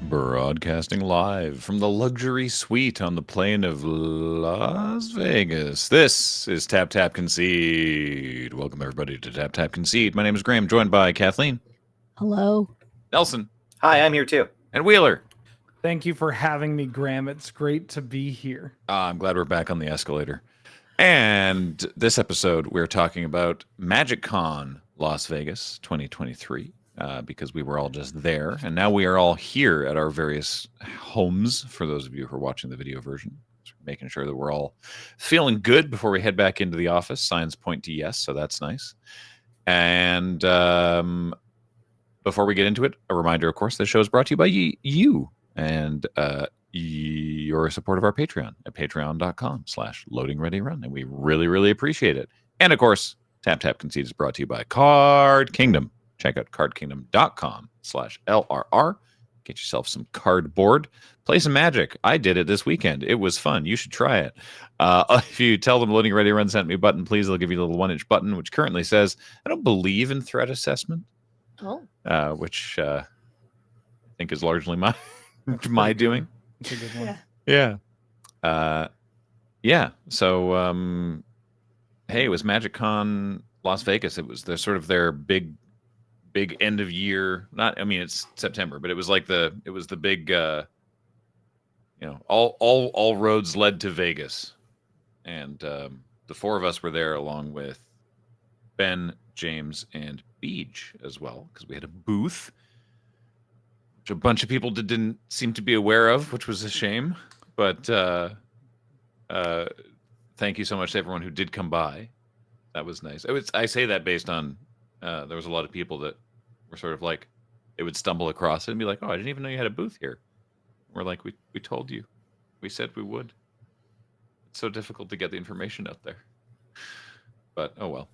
Broadcasting live from the luxury suite on the plain of Las Vegas. This is Tap Tap Concede. Welcome everybody to Tap Tap Concede. My name is Graham, joined by Kathleen. Hello. Nelson. Hi, I'm here too. And Wheeler. Thank you for having me, Graham. It's great to be here. I'm glad we're back on the escalator. And this episode, we're talking about MagicCon Las Vegas 2023. Because we were all just there. And now we are all here at our various homes, for those of you who are watching the video version. Making sure that we're all feeling good before we head back into the office. Signs point to yes, so that's nice. And before we get into it, a reminder, of course, the show is brought to you by you. And you're a support of our Patreon at patreon.com/loadingreadyrun. And we really, really appreciate it. And, of course, Tap Tap Concede is brought to you by Card Kingdom. Check out cardkingdom.com/LRR. Get yourself some cardboard. Play some Magic. I did it this weekend. It was fun. You should try it. If you tell them Loading Ready Run sent me a button, please, they'll give you a little 1-inch button, which currently says, I don't believe in threat assessment. Which I think is largely my doing. It's a good one. Yeah. So, hey, it was MagicCon Las Vegas. It was their big end of year. It's September, but it was the big, all roads led to Vegas. And the four of us were there along with Ben, James, and Beej as well, because we had a booth, which a bunch of people didn't seem to be aware of, which was a shame. But thank you so much to everyone who did come by. That was nice. I say that based on there was a lot of people that were sort of like, they would stumble across it and be like, oh, I didn't even know you had a booth here. We're like, we told you. We said we would. It's so difficult to get the information out there. But, oh well.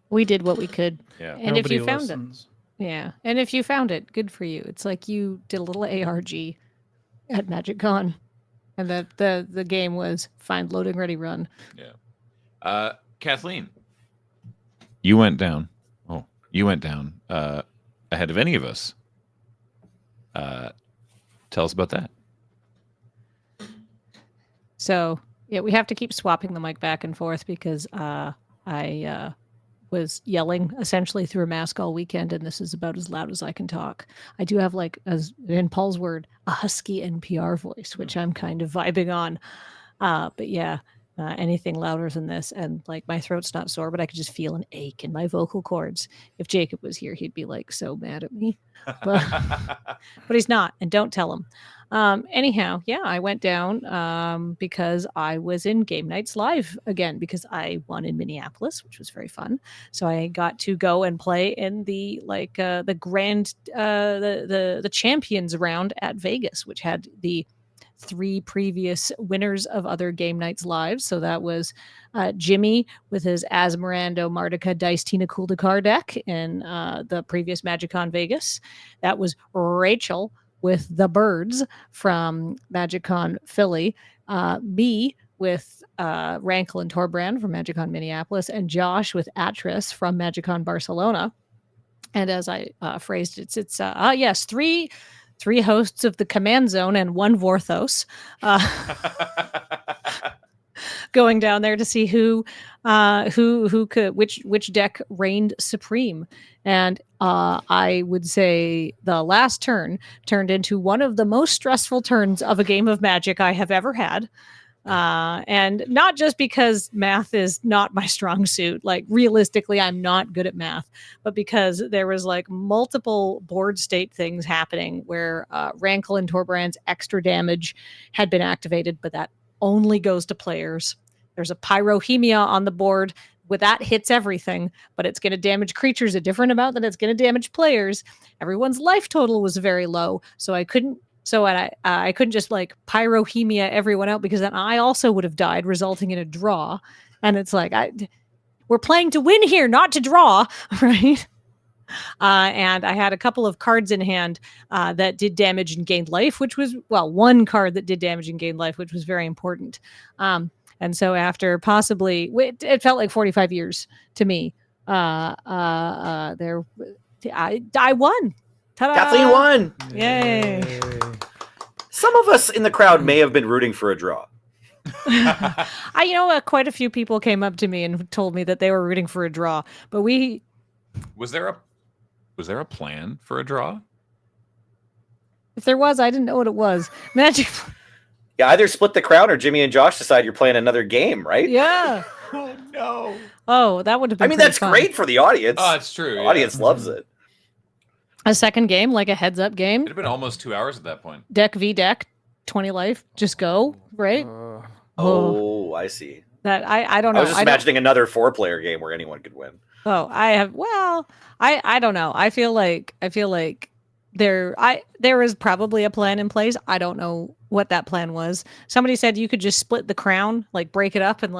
We did what we could. Yeah. And Nobody if you found listens. it. Yeah. And if you found it, good for you. It's like you did a little ARG at MagicCon. And that the game was find loading ready run. Yeah. Kathleen, you went down. Oh, you went down ahead of any of us. Tell us about that. So, yeah, we have to keep swapping the mic back and forth because I was yelling essentially through a mask all weekend, and this is about as loud as I can talk. I do have, as in Paul's word, a husky NPR voice, which I'm kind of vibing on. But yeah, anything louder than this, and my throat's not sore, but I could just feel an ache in my vocal cords. If Jacob was here, he'd be so mad at me, but he's not, and don't tell him. Anyhow, yeah, I went down because I was in Game Nights Live again because I won in Minneapolis, which was very fun. So I got to go and play in the grand the champions round at Vegas, which had the 3 previous winners of other Game Nights Live. So that was Jimmy with his Asmerando Mardica Dice Tina Kuldakar deck in the previous MagicCon Vegas. That was Rachel with the Birds from MagicCon Philly. Me with Rankle and Torbrand from MagicCon Minneapolis, and Josh with Atris from MagicCon Barcelona. And as I phrased it, it's yes, three hosts of the Command Zone and 1 Vorthos going down there to see who could which deck reigned supreme. And I would say the last turn turned into one of the most stressful turns of a game of Magic I have ever had. And not just because math is not my strong suit, realistically, I'm not good at math, but because there was multiple board state things happening where Rankle and Torbrand's extra damage had been activated, but that only goes to players. There's a Pyrohemia on the board where that hits everything, but it's going to damage creatures a different amount than it's going to damage players. Everyone's life total was very low, so I couldn't just Pyrohemia everyone out, because then I also would have died, resulting in a draw. And it's we're playing to win here, not to draw, right? And I had a couple of cards in hand that did damage and gained life, which was, one card that did damage and gained life, which was very important. And so after possibly, it felt like 45 years to me, I won. Ta-da! Kathleen won. Yay. Some of us in the crowd may have been rooting for a draw. Quite a few people came up to me and told me that they were rooting for a draw, but Was there a plan for a draw? if there was, I didn't know what it was. Magic. Yeah, either split the crown or Jimmy and Josh decide you're playing another game, right? Yeah. Oh no. Oh, that would have been. I mean, pretty that's fun. great for the audience. Oh, it's true. The yeah. audience loves it. A second game, like a heads-up game. It'd have been almost 2 hours at that point. Deck v deck, 20 life. Just go, right? Oh, I see. That I don't know. I was just imagining another 4-player game where anyone could win. Oh, I don't know. I feel like there is probably a plan in place. I don't know what that plan was. Somebody said you could just split the crown, like break it up and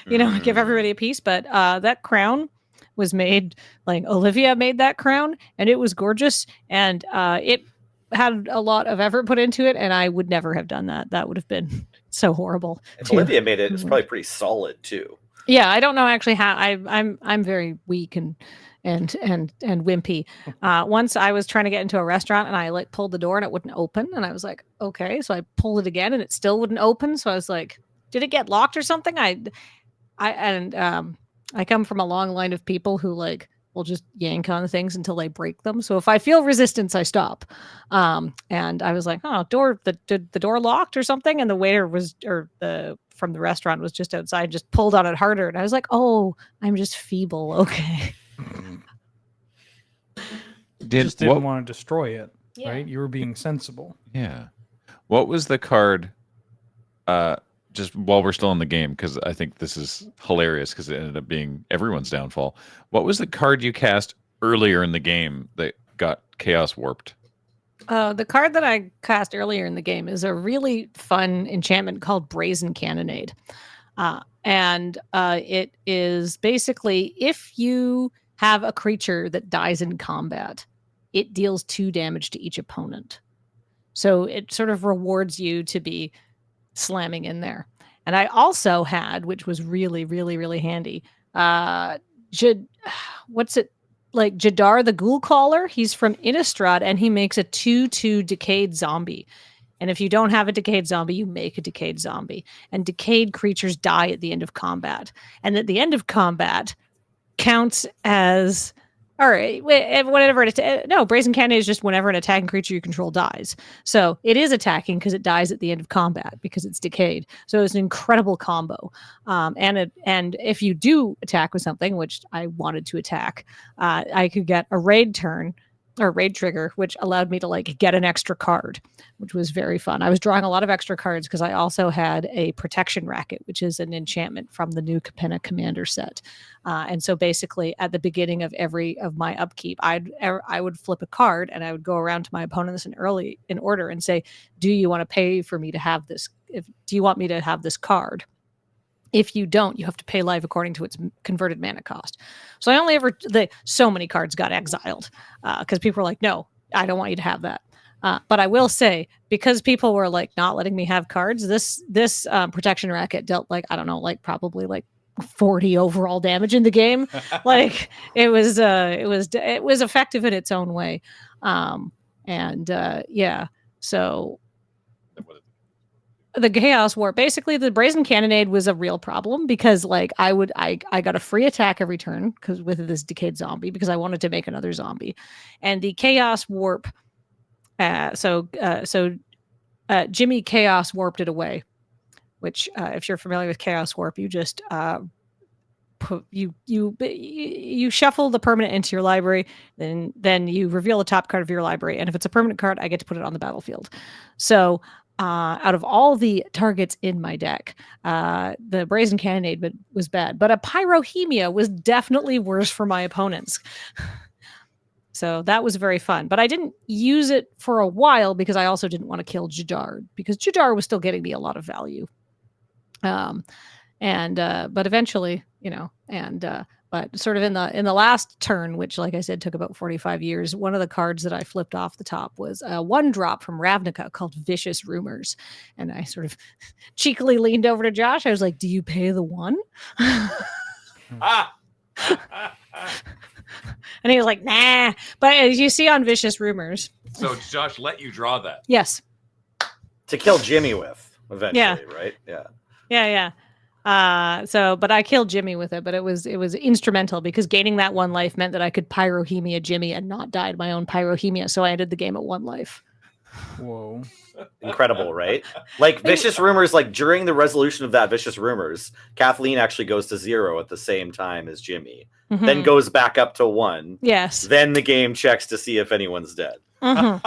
give everybody a piece, but that crown was made, like Olivia made that crown, and it was gorgeous, and it had a lot of effort put into it, and I would never have done that. That would have been so horrible. If Olivia made it, it's probably pretty solid too. Yeah, I don't know actually how I'm very weak and wimpy. Once I was trying to get into a restaurant and I pulled the door and it wouldn't open, and I was like, okay, so I pulled it again and it still wouldn't open. So I was like, did it get locked or something? I come from a long line of people who will just yank on things until they break them. So if I feel resistance, I stop. And I was like, oh, the door locked or something, and the waiter from the restaurant was just outside, just pulled on it harder, and I was like, oh, I'm just feeble. Okay. Just didn't want to destroy it, Yeah. right? You were being sensible. Yeah. What was the card? Just while we're still in the game, because I think this is hilarious because it ended up being everyone's downfall. What was the card you cast earlier in the game that got Chaos Warped? The card that I cast earlier in the game is a really fun enchantment called Brazen Cannonade. And it is basically, if you have a creature that dies in combat, it deals 2 damage to each opponent. So it sort of rewards you to be slamming in there. And I also had, which was really, really, really handy, Jadar the Ghoul Caller. He's from Innistrad, and he makes a 2/2 decayed zombie. And if you don't have a decayed zombie, you make a decayed zombie. And decayed creatures die at the end of combat. And at the end of combat counts as... All right, whatever it is. No, Brazen Cannon is just whenever an attacking creature you control dies. So it is attacking because it dies at the end of combat because it's decayed. So it's an incredible combo. And if you do attack with something, which I wanted to attack, I could get a raid turn or raid trigger, which allowed me to get an extra card, which was very fun. I was drawing a lot of extra cards because I also had a protection racket, which is an enchantment from the new Capenna Commander set. And so basically at the beginning of every of my upkeep, I would flip a card and I would go around to my opponents in order and say, do you want to pay for me to have this? Do you want me to have this card? If you don't, you have to pay life according to its converted mana cost. So so many cards got exiled because people were like, no, I don't want you to have that. But I will say, because people were not letting me have cards, this protection racket dealt probably 40 overall damage in the game. It was effective in its own way. Yeah. So the Chaos War, basically the Brazen Cannonade was a real problem because I got a free attack every turn because with this decayed zombie because I wanted to make another zombie, and the Chaos Warp. Jimmy Chaos Warped it away, which if you're familiar with Chaos Warp, you just you shuffle the permanent into your library, then you reveal the top card of your library, and if it's a permanent card, I get to put it on the battlefield. So out of all the targets in my deck, the Brazen Cannonade was bad, but a Pyrohemia was definitely worse for my opponents. So that was very fun, but I didn't use it for a while because I also didn't want to kill Jadar because Jadar was still getting me a lot of value. But eventually, but sort of in the last turn, which, like I said, took about 45 years, one of the cards that I flipped off the top was a 1-drop from Ravnica called Vicious Rumors. And I sort of cheekily leaned over to Josh. I was like, do you pay the 1? And he was like, nah. But as you see on Vicious Rumors. So Josh let you draw that. Yes. To kill Jimmy with, eventually, right? Yeah. Yeah. But I killed Jimmy with it, but it was instrumental because gaining that 1 life meant that I could pyrohemia Jimmy and not die to my own pyrohemia. So I ended the game at 1 life. Whoa. Incredible, right? Like Vicious Rumors, like during the resolution of that Vicious Rumors, Kathleen actually goes to 0 at the same time as Jimmy, then goes back up to 1. Yes. Then the game checks to see if anyone's dead. Yeah.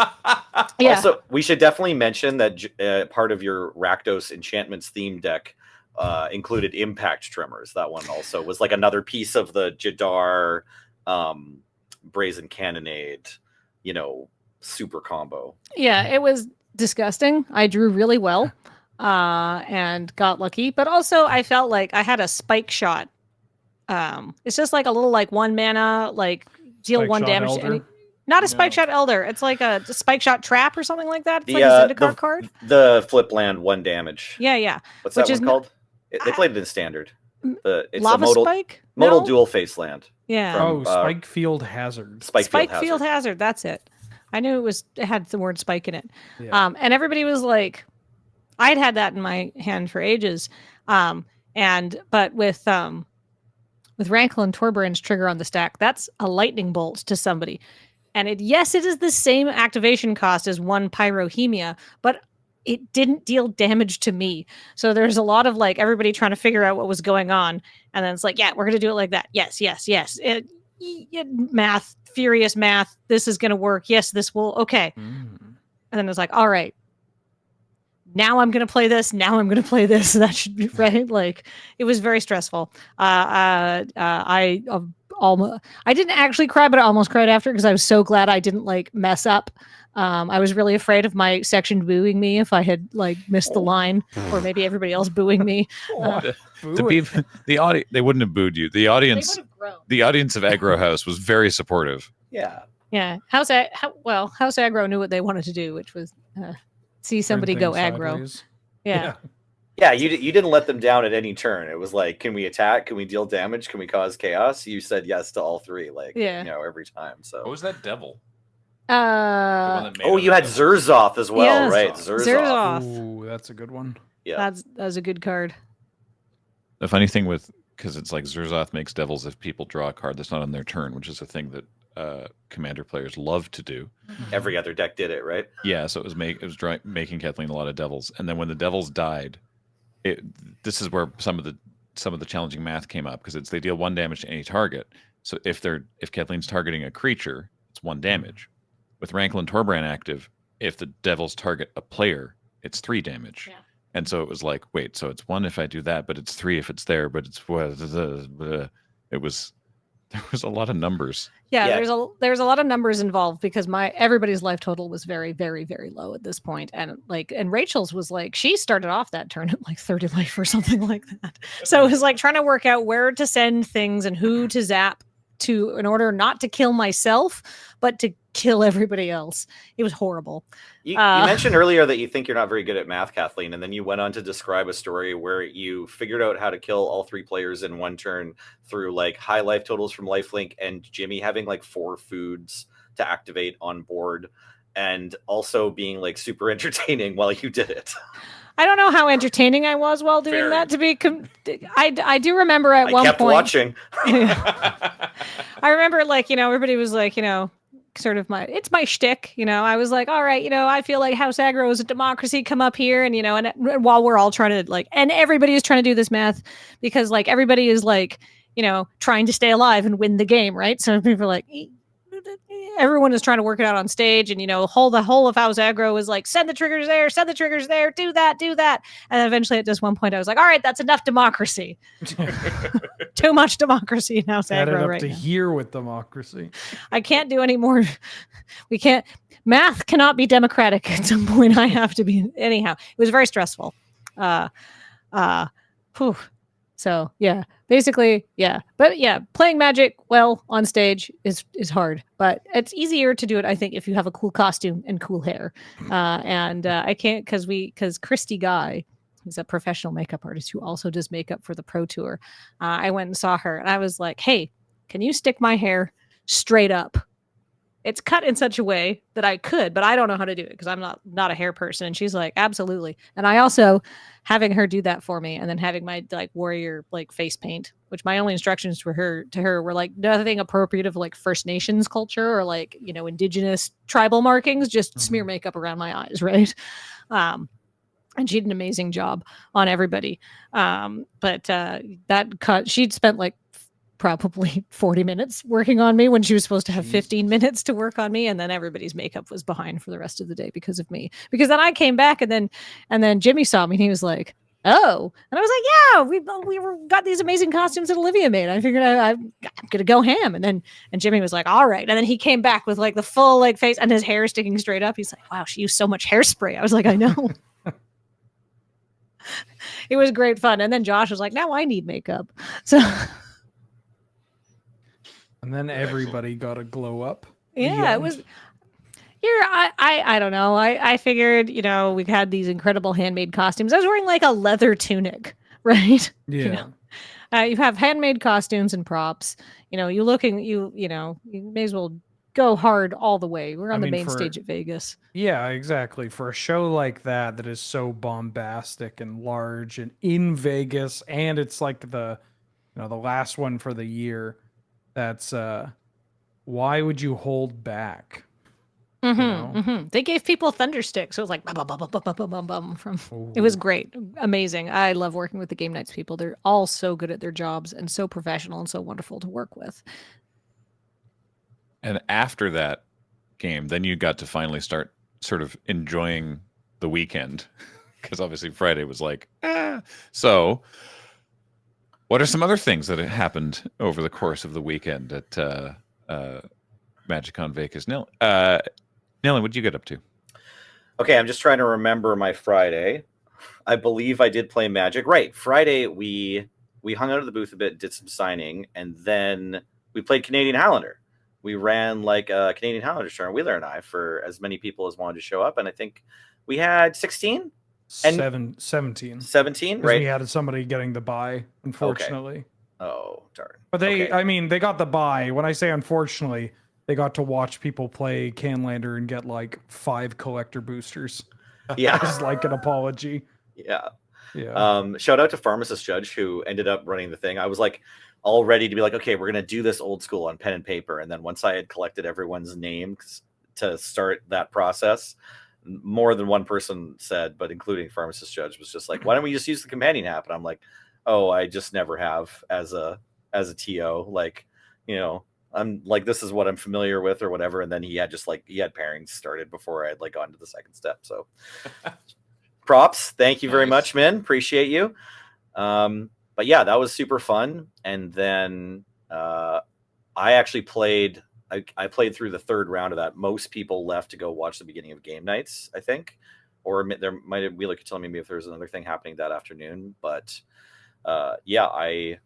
Also, we should definitely mention that part of your Rakdos Enchantments theme deck included Impact Tremors. That one also was like another piece of the Jadar Brazen Cannonade, super combo. Yeah, it was disgusting. I drew really well and got lucky, but also I felt like I had a spike shot. It's just like a little like 1 mana, like deal Spike 1 shot damage. Elder? Not a spike shot Elder. It's like a spike shot trap or something like that. It's like a Zendikar card. The flip land 1 damage. Yeah. What's that one called? They played it in standard. It's Lava a modal, Spike? modal No? dual face land. Yeah. From, Spike Field Hazard. Spike Field Hazard. That's it. I knew it had the word spike in it. Yeah. And everybody was like, I'd had that in my hand for ages. But with Rankle and Torbrand's trigger on the stack, that's a lightning bolt to somebody. And it is the same activation cost as 1 pyrohemia, but it didn't deal damage to me. So there's a lot of like everybody trying to figure out what was going on. And then it's like, yeah, we're going to do it like that. Yes. Math, furious math. This is going to work. Yes, this will. Okay. And then it's like, all right, now I'm going to play this. Now I'm going to play this. That should be right. Like it was very stressful. I didn't actually cry, but I almost cried after because I was so glad I didn't like mess up. I was really afraid of my section booing me if I had like missed the line, or maybe everybody else booing me. The people, they wouldn't have booed you. The audience of Aggro House was very supportive. Yeah. House Aggro knew what they wanted to do, which was see somebody go aggro. Sideways. Yeah. Yeah, you didn't let them down at any turn. It was like, can we attack? Can we deal damage? Can we cause chaos? You said yes to all 3, every time. So What was that devil? you had Zurzoth as well, Yes. right? Zurzoth. Ooh, that's a good one. Yeah. That's a good card. The funny thing because it's like Zurzoth makes devils if people draw a card that's not on their turn, which is a thing that commander players love to do. Every other deck did it, right? Yeah, so it was making Kathleen a lot of devils, and then when the devils died, this is where some of the challenging math came up because they deal 1 damage to any target. So if Kathleen's targeting a creature, it's 1 damage. With Rankle and Torbrand active, if the devils target a player, it's 3 damage. Yeah. And so it was like, wait, so it's 1 if I do that, but it's 3 if it's there, but it's there was a lot of numbers. Yeah, there's a lot of numbers involved because everybody's life total was very, very, very low at this point. And Rachel's was like, she started off that turn at like 30 life or something like that. So it was like trying to work out where to send things and who to zap to in order not to kill myself, but to kill everybody else. It was horrible. You mentioned earlier that you think you're not very good at math, Kathleen, and then you went on to describe a story where you figured out how to kill all 3 players in 1 turn through like high life totals from lifelink and Jimmy having like 4 foods to activate on board and also being like super entertaining while you did it. I don't know how entertaining I was while doing that. To be, I do remember at one point. I kept watching. I remember, everybody was like, sort of it's my shtick, I was like, all right, I feel like House Aggro is a democracy. Come up here, and and while we're all trying to and everybody is trying to do this math because everybody is trying to stay alive and win the game, right? So people are like. Everyone is trying to work it out on stage, and the whole of House Aggro was like, send the triggers there, do that, and then eventually at just one point I was like, all right, that's enough democracy. Too much democracy in House Added Aggro up right to now. here with democracy. I can't do any more. We can't. Math cannot be democratic. At some point, I have to be. Anyhow, it was very stressful. So yeah, basically, yeah. But yeah, playing Magic well on stage is hard, but it's easier to do it, I think, if you have a cool costume and cool hair. I can't because Christy Guy, who's a professional makeup artist who also does makeup for the Pro Tour. I went and saw her, and I was like, "Hey, can you stick my hair straight up. It's cut in such a way that I could, but I don't know how to do it because I'm not a hair person. And she's like, absolutely. And I also having her do that for me, and then having my like warrior like face paint, which my only instructions to her were like nothing appropriate of like First Nations culture or like, you know, indigenous tribal markings, just smear makeup around my eyes, right? And she did an amazing job on everybody. But that cut, she'd spent like probably 40 minutes working on me when she was supposed to have 15 minutes to work on me, and then everybody's makeup was behind for the rest of the day because of me. Because then I came back, and then Jimmy saw me and he was like, "Oh," and I was like, "Yeah, we got these amazing costumes that Olivia made. I figured I'm gonna go ham." And Jimmy was like, "All right," and then he came back with like the full like face and his hair sticking straight up. He's like, "Wow, she used so much hairspray." I was like, "I know." It was great fun. And then Josh was like, "Now I need makeup." So. And then everybody got a glow up. Yeah, it was. I don't know. I figured, you know, we've had these incredible handmade costumes. I was wearing like a leather tunic, right? Yeah. You have handmade costumes and props. You know, you may as well go hard all the way. We're on the main stage at Vegas. Yeah, exactly. For a show like that is so bombastic and large and in Vegas, and it's like the last one for the year. That's why would you hold back? They gave people thunder sticks. So it was like bum, bum, bum, bum, bum, bum, bum, from. It was great, amazing. I love working with the Game Nights people. They're all so good at their jobs and so professional and so wonderful to work with. And after that game, then you got to finally start sort of enjoying the weekend, because obviously Friday was like, So, what are some other things that happened over the course of the weekend at MagicCon Vegas? Nelly, what did you get up to? Okay, I'm just trying to remember my Friday. I believe I did play Magic. Right, Friday we hung out at the booth a bit, did some signing, and then we played Canadian Highlander. We ran like a Canadian Highlander tournament, Wheeler and I, for as many people as wanted to show up, and I think we had 16? 17. 17, right? We had somebody getting the bye, unfortunately. Okay. Oh, darn. But they got the bye. When I say unfortunately, they got to watch people play Canlander and get like 5 collector boosters. Yeah. As like an apology. Yeah. Yeah. Shout out to Pharmacist Judge, who ended up running the thing. I was like all ready to be like, okay, we're going to do this old school on pen and paper. And then once I had collected everyone's names to start that process, more than one person said, but including Pharmacist Judge, was just like, why don't we just use the companion app? And I'm like, oh, I just never have as a TO. Like, you know, I'm like, this is what I'm familiar with or whatever. And then he had pairings started before I had like gone to the second step. So props. Thank you very much, Min. Appreciate you. But yeah, that was super fun. And then I actually played. I played through the third round of that. Most people left to go watch the beginning of Game Nights, I think, or there might have Wheeler could tell me maybe if there's another thing happening that afternoon. But yeah, I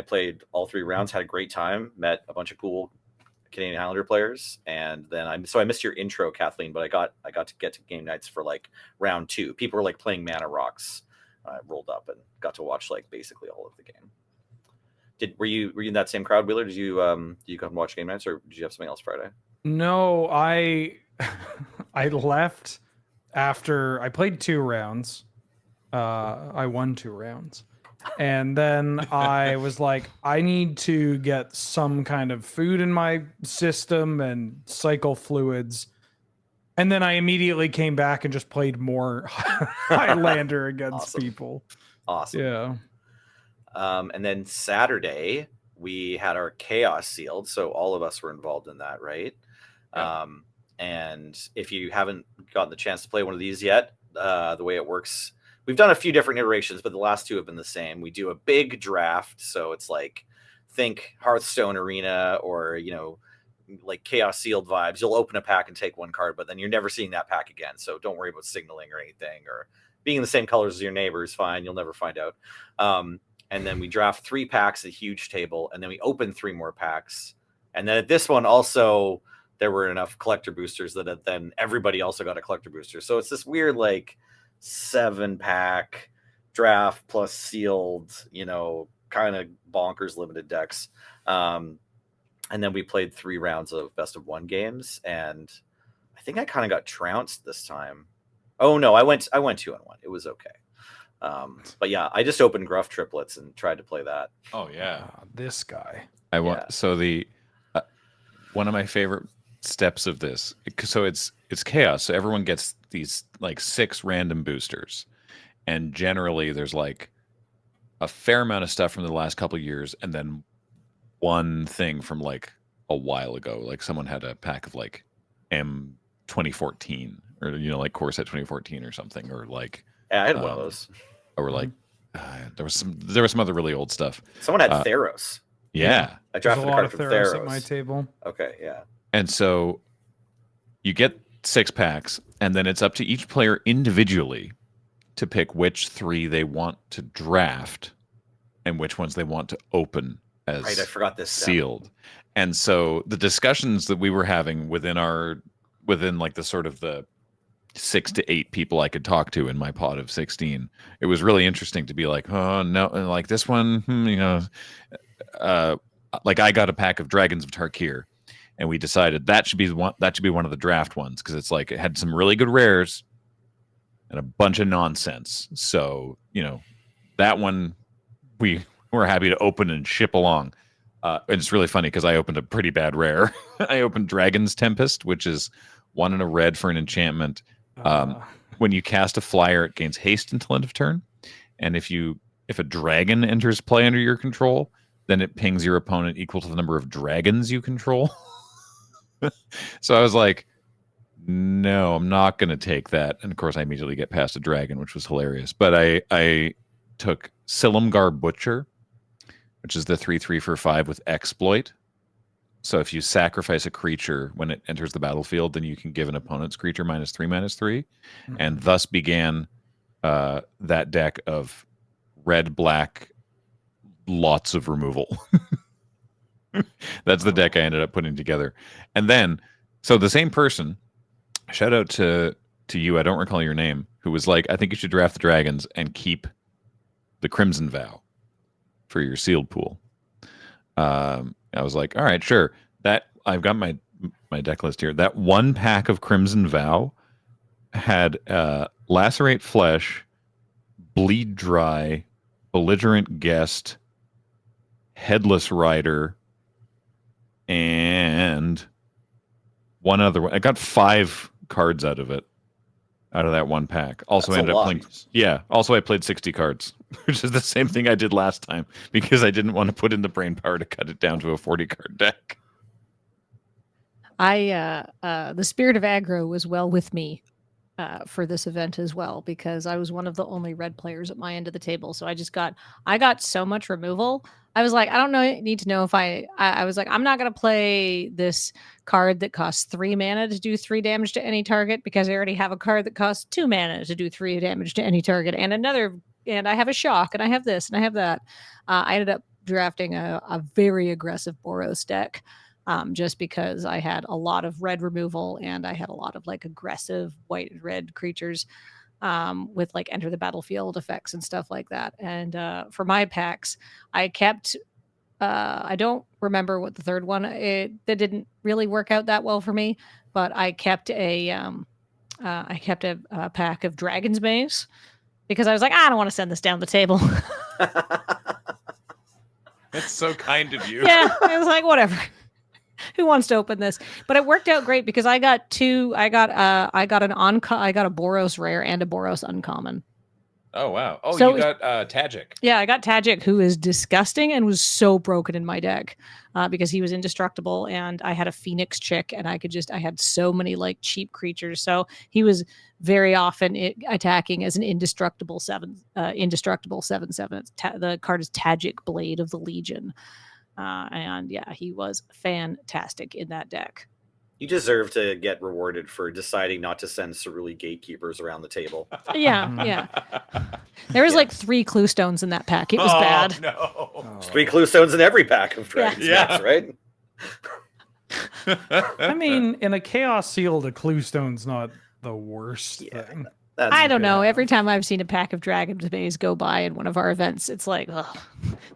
played all 3 rounds, had a great time, met a bunch of cool Canadian Highlander players, and then I missed your intro, Kathleen, but I got to get to Game Nights for like round 2. People were like playing Mana Rocks. I rolled up and got to watch like basically all of the game. Were you in that same crowd, Wheeler? Did you come watch Game Nights, or did you have something else Friday? No, I left after I played 2 rounds. I won 2 rounds. And then I was like, I need to get some kind of food in my system and cycle fluids. And then I immediately came back and just played more Highlander against people. Awesome. Yeah. And then Saturday we had our chaos sealed, so all of us were involved in that, right? Yeah. And if you haven't gotten the chance to play one of these yet, the way it works, we've done a few different iterations, but the last 2 have been the same. We do a big draft, so it's like think Hearthstone Arena or like chaos sealed vibes. You'll open a pack and take 1 card, but then you're never seeing that pack again. So don't worry about signaling or anything, or being in the same colors as your neighbor is fine. You'll never find out. And then we draft 3 packs at a huge table, and then we open 3 more packs. And then at this one also, there were enough collector boosters that then everybody also got a collector booster. So it's this weird like 7-pack draft plus sealed, kind of bonkers limited decks. and then we played 3 rounds of best of 1 games, and I think I kind of got trounced this time. Oh no, I went 2-1. It was okay. But yeah, I just opened Gruff triplets and tried to play that. Oh yeah, This guy. I want Yeah. so the one of my favorite steps of this. So it's chaos. So everyone gets these like 6 random boosters, and generally there's like a fair amount of stuff from the last couple of years, and then one thing from like a while ago. Like someone had a pack of like M 2014, or like Core Set 2014 or something, or like Yeah, I had one of those. or like there was some other really old stuff. Someone had Theros. Yeah. I There's drafted a a lot card of from Theros Theros. at my table. Okay, yeah. And so you get 6 packs, and then it's up to each player individually to pick which 3 they want to draft and which ones they want to open as Right, I forgot this step. sealed. And so the discussions that we were having within like the sort of the 6 to 8 people I could talk to in my pod of 16, it was really interesting to be like, oh no, and like this one, like I got a pack of Dragons of Tarkir, and we decided that should be one of the draft ones, because it's like it had some really good rares and a bunch of nonsense. So that one we were happy to open and ship along. And it's really funny because I opened a pretty bad rare. I opened Dragon's Tempest, which is 1 and a red for an enchantment. When you cast a flyer, it gains haste until end of turn, and if a dragon enters play under your control, then it pings your opponent equal to the number of dragons you control. So I was like, no, I'm not going to take that. And of course, I immediately get past a dragon, which was hilarious. But I took Silumgar Butcher, which is the 3/3 for 5 with Exploit. So if you sacrifice a creature when it enters the battlefield, then you can give an opponent's creature -3/-3, and thus began that deck of red, black, lots of removal. That's the deck I ended up putting together. And then, so the same person, shout out to you, I don't recall your name, who was like, I think you should draft the dragons and keep the Crimson Vow for your sealed pool. I was like, all right, sure. That I've got my deck list here. That 1 pack of Crimson Vow had Lacerate Flesh, Bleed Dry, Belligerent Guest, Headless Rider, and one other one. I got 5 cards out of that 1 pack. Also That's ended a up lot. playing. Yeah. Also, I played 60 cards, which is the same thing I did last time because I didn't want to put in the brain power to cut it down to a 40 card deck. The spirit of aggro was well with me for this event as well, because I was one of the only red players at my end of the table. So I got so much removal. I was like, I don't need to know if I was like, I'm not going to play this card that costs 3 mana to do 3 damage to any target, because I already have a card that costs 2 mana to do 3 damage to any target, and I have a shock, and I have this, and I have that. I ended up drafting a very aggressive Boros deck. Just because I had a lot of red removal, and I had a lot of like aggressive white and red creatures with like enter the battlefield effects and stuff like that. And for my packs, I kept I don't remember what the third one that didn't really work out that well for me, but I kept a pack of Dragon's Maze, because I was like, I don't want to send this down the table. That's so kind of you. Yeah, I was like, whatever. Who wants to open this? But it worked out great because I got a Boros rare and a Boros uncommon. Oh wow. Oh, So you got Tajik. Yeah, I got Tajik, who is disgusting and was so broken in my deck because he was indestructible, and I had a Phoenix chick, and I had so many like cheap creatures. So he was very often attacking as an indestructible 7/7. The card is Tajik, Blade of the Legion. And yeah, he was fantastic in that deck. You deserve to get rewarded for deciding not to send Cerulean Gatekeepers around the table. Yeah. There was like 3 clue stones in that pack. It was bad. No. There's 3 clue stones in every pack of Dragon's Yeah. decks, right? I mean, in a chaos sealed, a clue stone's not the worst thing. That's I don't good. know. Every time I've seen a pack of Dragon's Maze go by in one of our events, it's like, ugh,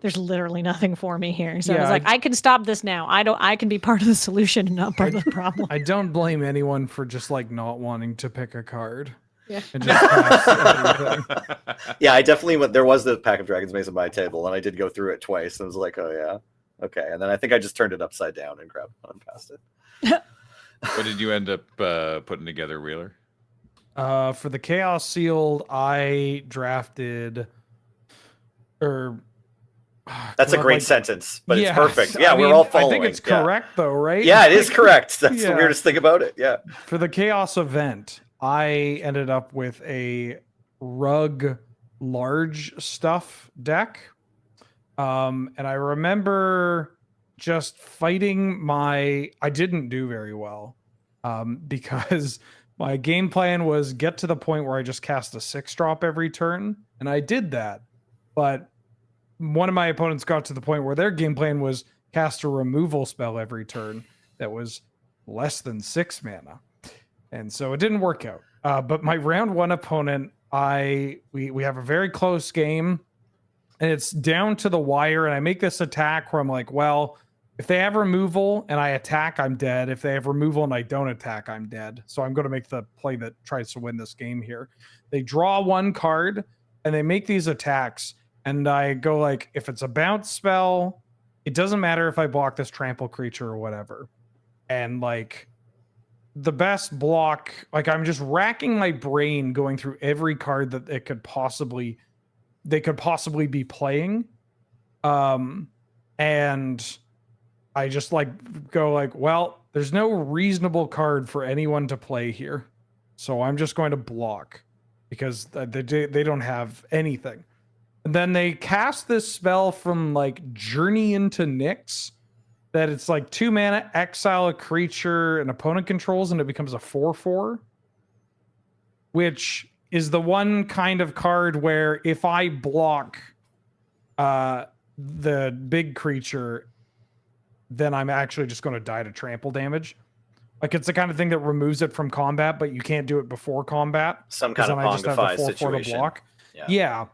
there's literally nothing for me here. So I Yeah, was like, I can stop this now. I can be part of the solution and not part of the problem. I don't blame anyone for just like not wanting to pick a card. Yeah. And just pass everything. Yeah, I definitely went. There was the pack of Dragon's Maze on my table, and I did go through it twice. And I was like, oh yeah, okay. And then I think I just turned it upside down and grabbed one and passed it. What did you end up putting together, Wheeler? For the Chaos Sealed, I drafted, That's a great sentence, but yes, it's perfect. Yeah, I we're mean, all following. I think it's correct though, right? Yeah, it is correct. That's Yeah. the weirdest thing about it. Yeah. For the Chaos event, I ended up with a Rug large stuff deck. And I remember just fighting I didn't do very well because my game plan was get to the point where I just cast a 6-drop every turn. And I did that. But one of my opponents got to the point where their game plan was cast a removal spell every turn that was less than 6 mana. And so it didn't work out. But my round 1 opponent, we have a very close game, and it's down to the wire. And I make this attack where I'm like, well, if they have removal and I attack, I'm dead. If they have removal and I don't attack, I'm dead. So I'm going to make the play that tries to win this game here. They draw 1 card and they make these attacks. And I go like, if it's a bounce spell, it doesn't matter if I block this trample creature or whatever. And like the best block, like I'm just racking my brain going through every card that they could possibly be playing. And I just like go like, well, there's no reasonable card for anyone to play here. So I'm just going to block because they don't have anything. And then they cast this spell from like Journey into Nyx that it's like 2 mana, exile a creature an opponent controls, and it becomes a 4/4, which is the one kind of card where if I block the big creature, then I'm actually just going to die to trample damage. Like it's the kind of thing that removes it from combat, but you can't do it before combat. Some kind of Pongify situation. Block. Yeah.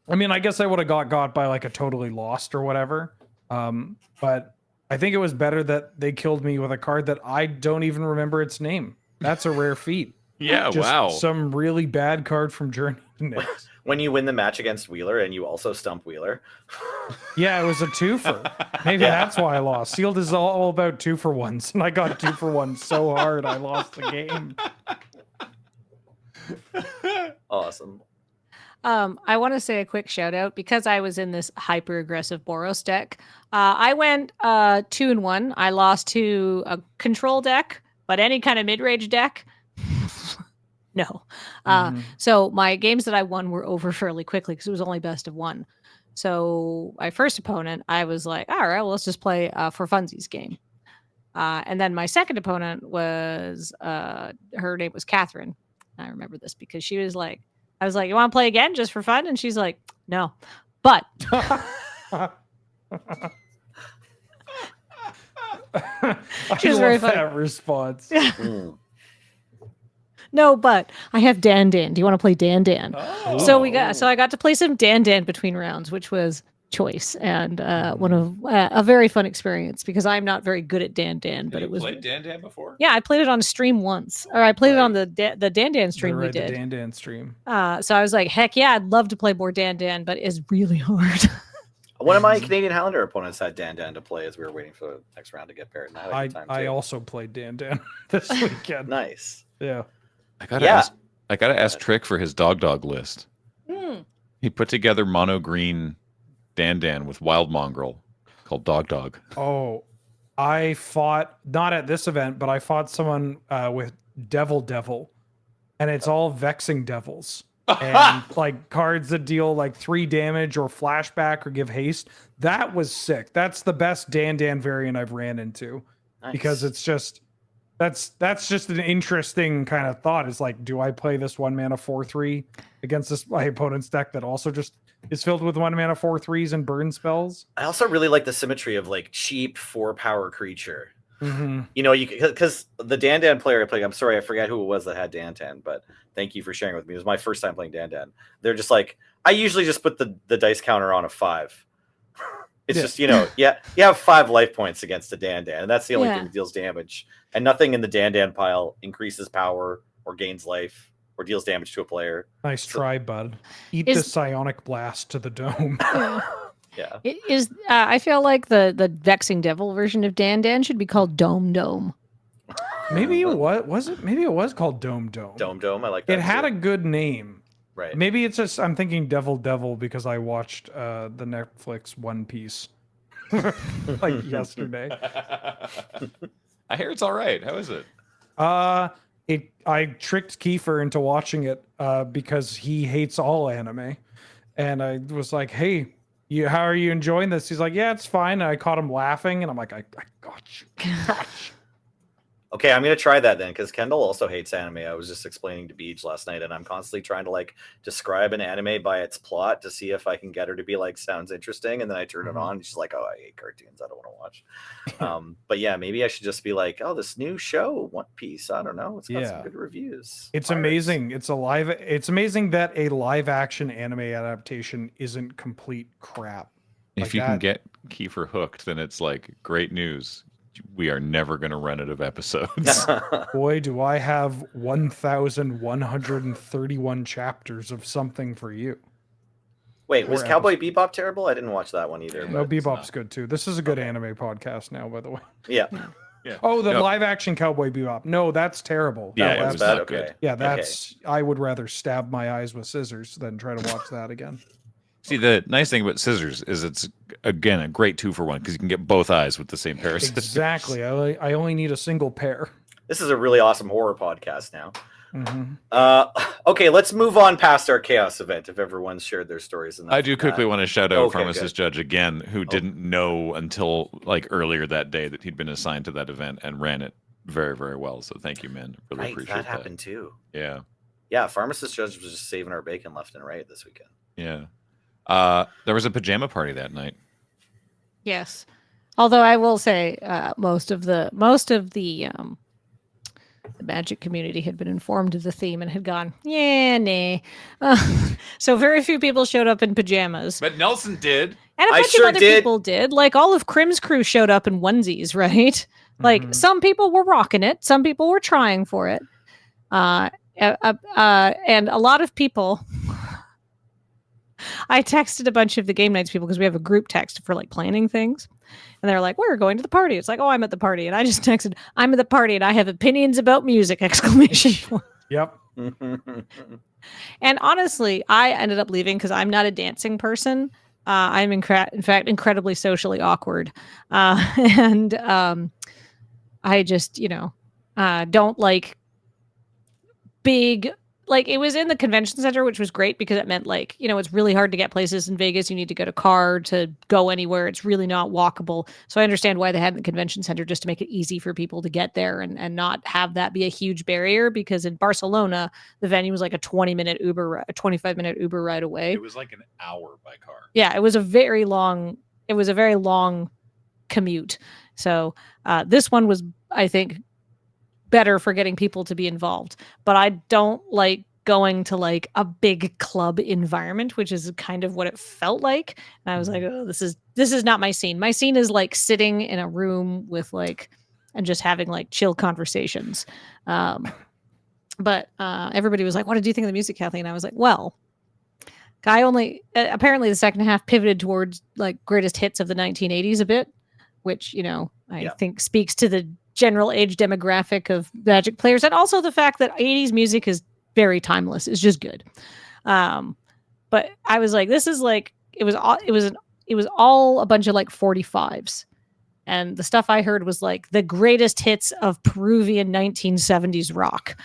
I mean, I guess I would have got by like a totally lost or whatever. But I think it was better that they killed me with a card that I don't even remember its name. That's a rare feat. Yeah, Just wow. Some really bad card from Journey to Nyx. When you win the match against Wheeler and you also stump Wheeler. Yeah, it was a 2-for. Maybe that's why I lost. Sealed is all about 2-for-1s, and I got 2-for-1 so hard I lost the game. Awesome. I want to say a quick shout out because I was in this hyper aggressive Boros deck. I went 2-1. I lost to a control deck, but any kind of mid-range deck, no. So my games that I won were over fairly quickly because it was only best of 1. So my first opponent, I was like, all right, well, let's just play for funsies game. And then my second opponent was, her name was Catherine. I remember this because she was like, I was like, you want to play again just for fun? And she's like, no. But She was very funny. that response. no, but I have Dan. Do you want to play Dan? Oh. So I got to play some Dan between rounds, which was choice and one of a very fun experience because I'm not very good at Dan, but it was. Played Dan before? Yeah, I played it on a stream once, or I played it on the Dan stream we did. The Dan stream. So I was like, heck yeah, I'd love to play more Dan, but it's really hard. One of my Canadian Highlander opponents had Dan to play as we were waiting for the next round to get paired. And I had a good time I too. also played Dan this weekend. Nice. Yeah. I gotta ask Trick for his dog list. He put together mono green Dan with Wild Mongrel called Dog. Oh, I fought not at this event, but I fought someone with Devil, and it's all Vexing Devils. And like cards that deal like 3 damage or flashback or give haste. That was sick. That's the best Dan variant I've ran into. Nice. Because it's just that's just an interesting kind of thought. It's like, do I play this 1 mana 4/3 against my opponent's deck that also just is filled with 1 mana 4/3s and burn spells? I also really like the symmetry of like cheap 4-power creature. You know, because the Dan player I played, I'm sorry, I forget who it was that had Dan, but thank you for sharing with me. It was my first time playing Dan. They're just like, I usually just put the dice counter on a 5. It's just, you know, you have 5 life points against the Dan, and that's the only thing that deals damage. And nothing in the Dan pile increases power or gains life or deals damage to a player. Nice try, bud. Eat the psionic blast to the dome. Yeah. It is. I feel like the Vexing Devil version of Dan should be called Dome. Maybe it was it? Maybe it was called Dome. Dome. I like that. It had a good name. Right. Maybe it's just I'm thinking Devil because I watched the Netflix One Piece like yesterday. I hear it's all right. How is it? I tricked Kiefer into watching it because he hates all anime, and I was like, "Hey, how are you enjoying this?" He's like, "Yeah, it's fine." And I caught him laughing, and I'm like, "I got you." Okay, I'm gonna try that then, because Kendall also hates anime. I was just explaining to Beej last night, and I'm constantly trying to like describe an anime by its plot to see if I can get her to be like, sounds interesting, and then I turn it on, and she's like, "Oh, I hate cartoons. I don't want to watch." But yeah, maybe I should just be like, "Oh, this new show, One Piece. I don't know. It's got some good reviews. It's amazing. It's amazing that a live action anime adaptation isn't complete crap. If you can get Kiefer hooked, then it's like great news. We are never going to run out of episodes. Boy, do I have 1,131 chapters of something for you. Wait, was Cowboy Bebop terrible? I didn't watch that one either. No, Bebop's good too. This is a good anime podcast now, by the way. Yeah. Oh, the live action Cowboy Bebop. No, that's terrible. Yeah, that's bad. Okay. Yeah, that's. I would rather stab my eyes with scissors than try to watch that again. See, the nice thing about scissors is it's, again, a great 2-for-1 because you can get both eyes with the same pair of scissors. Exactly. I only need a single pair. This is a really awesome horror podcast now. Okay, let's move on past our chaos event if everyone's shared their stories. I do quickly want to shout out Pharmacist Judge again, who didn't know until like earlier that day that he'd been assigned to that event and ran it very, very well. So thank you, man. Really appreciate that. That happened too. Yeah. Yeah, Pharmacist Judge was just saving our bacon left and right this weekend. Yeah. There was a pajama party that night. Yes, although I will say most of the Magic community had been informed of the theme and had gone, yeah, nah. So very few people showed up in pajamas. But Nelson did. And a bunch of other people did. Like all of Crim's crew showed up in onesies, right? Like some people were rocking it. Some people were trying for it. And a lot of people... I texted a bunch of the game nights people because we have a group text for like planning things. And they're like, we're going to the party. It's like, oh, I'm at the party. And I just texted, I'm at the party and I have opinions about music, ! Yep. And honestly, I ended up leaving because I'm not a dancing person. I'm in fact incredibly socially awkward. And I just, don't like big... Like it was in the convention center, which was great because it meant like, it's really hard to get places in Vegas. You need to get a car to go anywhere. It's really not walkable. So I understand why they had the convention center just to make it easy for people to get there and not have that be a huge barrier, because in Barcelona, the venue was like a 25-minute Uber ride away. It was like an hour by car. Yeah, it was a very long commute. So this one was, I think, better for getting people to be involved, but I don't like going to like a big club environment, which is kind of what it felt like. And I was like, oh, this is not my scene. My scene is like sitting in a room with like, and just having like chill conversations. But everybody was like, what did you think of the music, Kathleen? And I was like, well, apparently the second half pivoted towards like greatest hits of the 1980s a bit, which, I think speaks to the general age demographic of Magic players, and also the fact that 80s music is very timeless. It's just good. But I was like, this is like, it was all a bunch of like 45s, and the stuff I heard was like the greatest hits of Peruvian 1970s rock,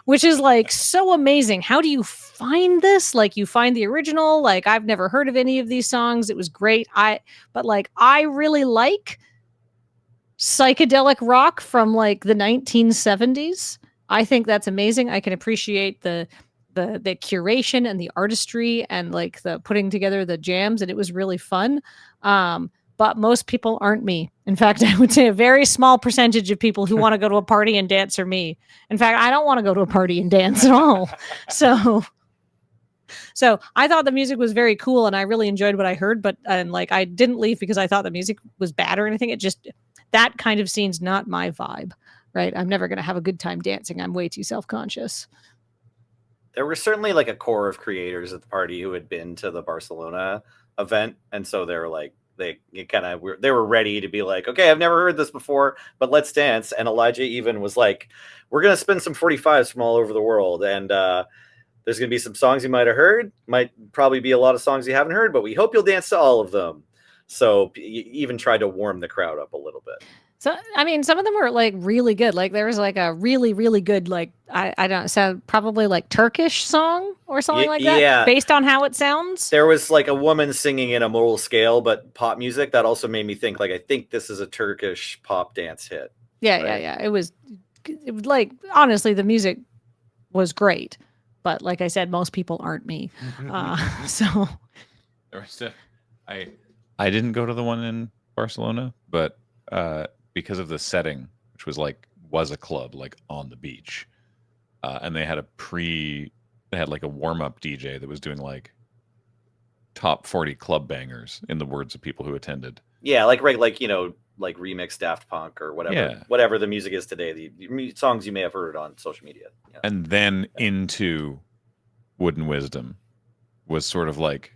which is like so amazing. How do you find this? Like you find the original, like I've never heard of any of these songs. It was great. I really like psychedelic rock from like the 1970s. I think that's amazing. I can appreciate the curation and the artistry and like the putting together the jams, and it was really fun. but most people aren't me. In fact, I would say a very small percentage of people who want to go to a party and dance are me. In fact, I don't want to go to a party and dance at all. So I thought the music was very cool and I really enjoyed what I heard, but I didn't leave because I thought the music was bad or anything. It just, that kind of scene's not my vibe, right? I'm never going to have a good time dancing. I'm way too self-conscious. There were certainly like a core of creators at the party who had been to the Barcelona event. And so they were like, they were ready to be like, okay, I've never heard this before, but let's dance. And Elijah even was like, we're going to spin some 45s from all over the world. And, there's going to be some songs you might have heard, might probably be a lot of songs you haven't heard, but we hope you'll dance to all of them. So you even tried to warm the crowd up a little bit. So, I mean, some of them were like really good. Like there was like a really, really good, like, I don't sound probably like Turkish song or something like that. Yeah. Based on how it sounds. There was like a woman singing in a modal scale, but pop music that also made me think like, I think this is a Turkish pop dance hit. Yeah. Right? Yeah. It was like, honestly, the music was great. But like I said, most people aren't me. So I didn't go to the one in Barcelona, but because of the setting, which was a club like on the beach, and they had like a warm-up DJ that was doing like top 40 club bangers in the words of people who attended. Yeah, like remix Daft Punk or whatever the music is today, the songs you may have heard on social media. Yeah. And then into Wooden Wisdom was sort of like,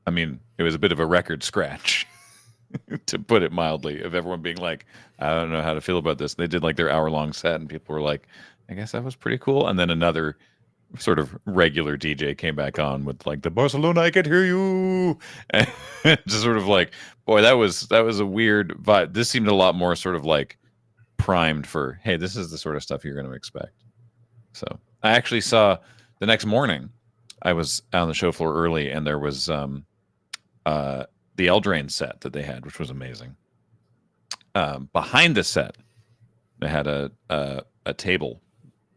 I mean, it was a bit of a record scratch, to put it mildly, of everyone being like, I don't know how to feel about this. They did like their hour-long set, and people were like, I guess that was pretty cool. And then another sort of regular DJ came back on with like the Barcelona, I Can Hear You, and just sort of like, boy, that was a weird vibe. This seemed a lot more sort of like primed for, hey, this is the sort of stuff you're going to expect. So I actually saw the next morning, I was on the show floor early, and there was the Eldraine set that they had, which was amazing. Behind the set, they had a table,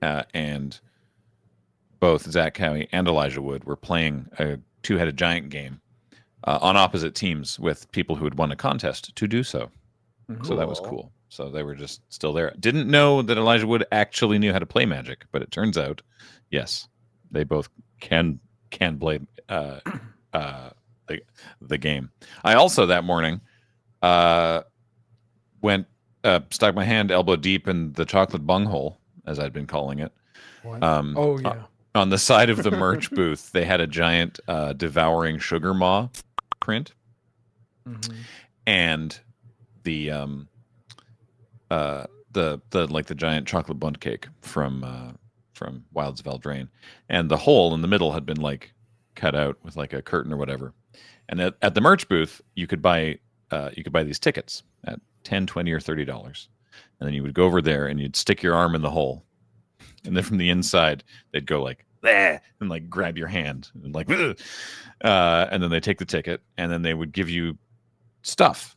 and both Zach Cowie and Elijah Wood were playing a two-headed giant game on opposite teams with people who had won a contest to do so. Cool. So that was cool. So they were just still there. Didn't know that Elijah Wood actually knew how to play Magic, but it turns out, yes, they both can play the game. I also that morning went stuck my hand elbow deep in the chocolate bunghole, as I'd been calling it. What? Oh yeah. On the side of the merch booth, they had a giant devouring sugar maw print, and the giant chocolate bundt cake from Wilds of Eldraine, and the hole in the middle had been like cut out with like a curtain or whatever. And at the merch booth, you could buy these tickets at $10, $20, or $30, and then you would go over there and you'd stick your arm in the hole. And then from the inside, they'd go like, bleh, and like grab your hand and like, and then they take the ticket, and then they would give you stuff.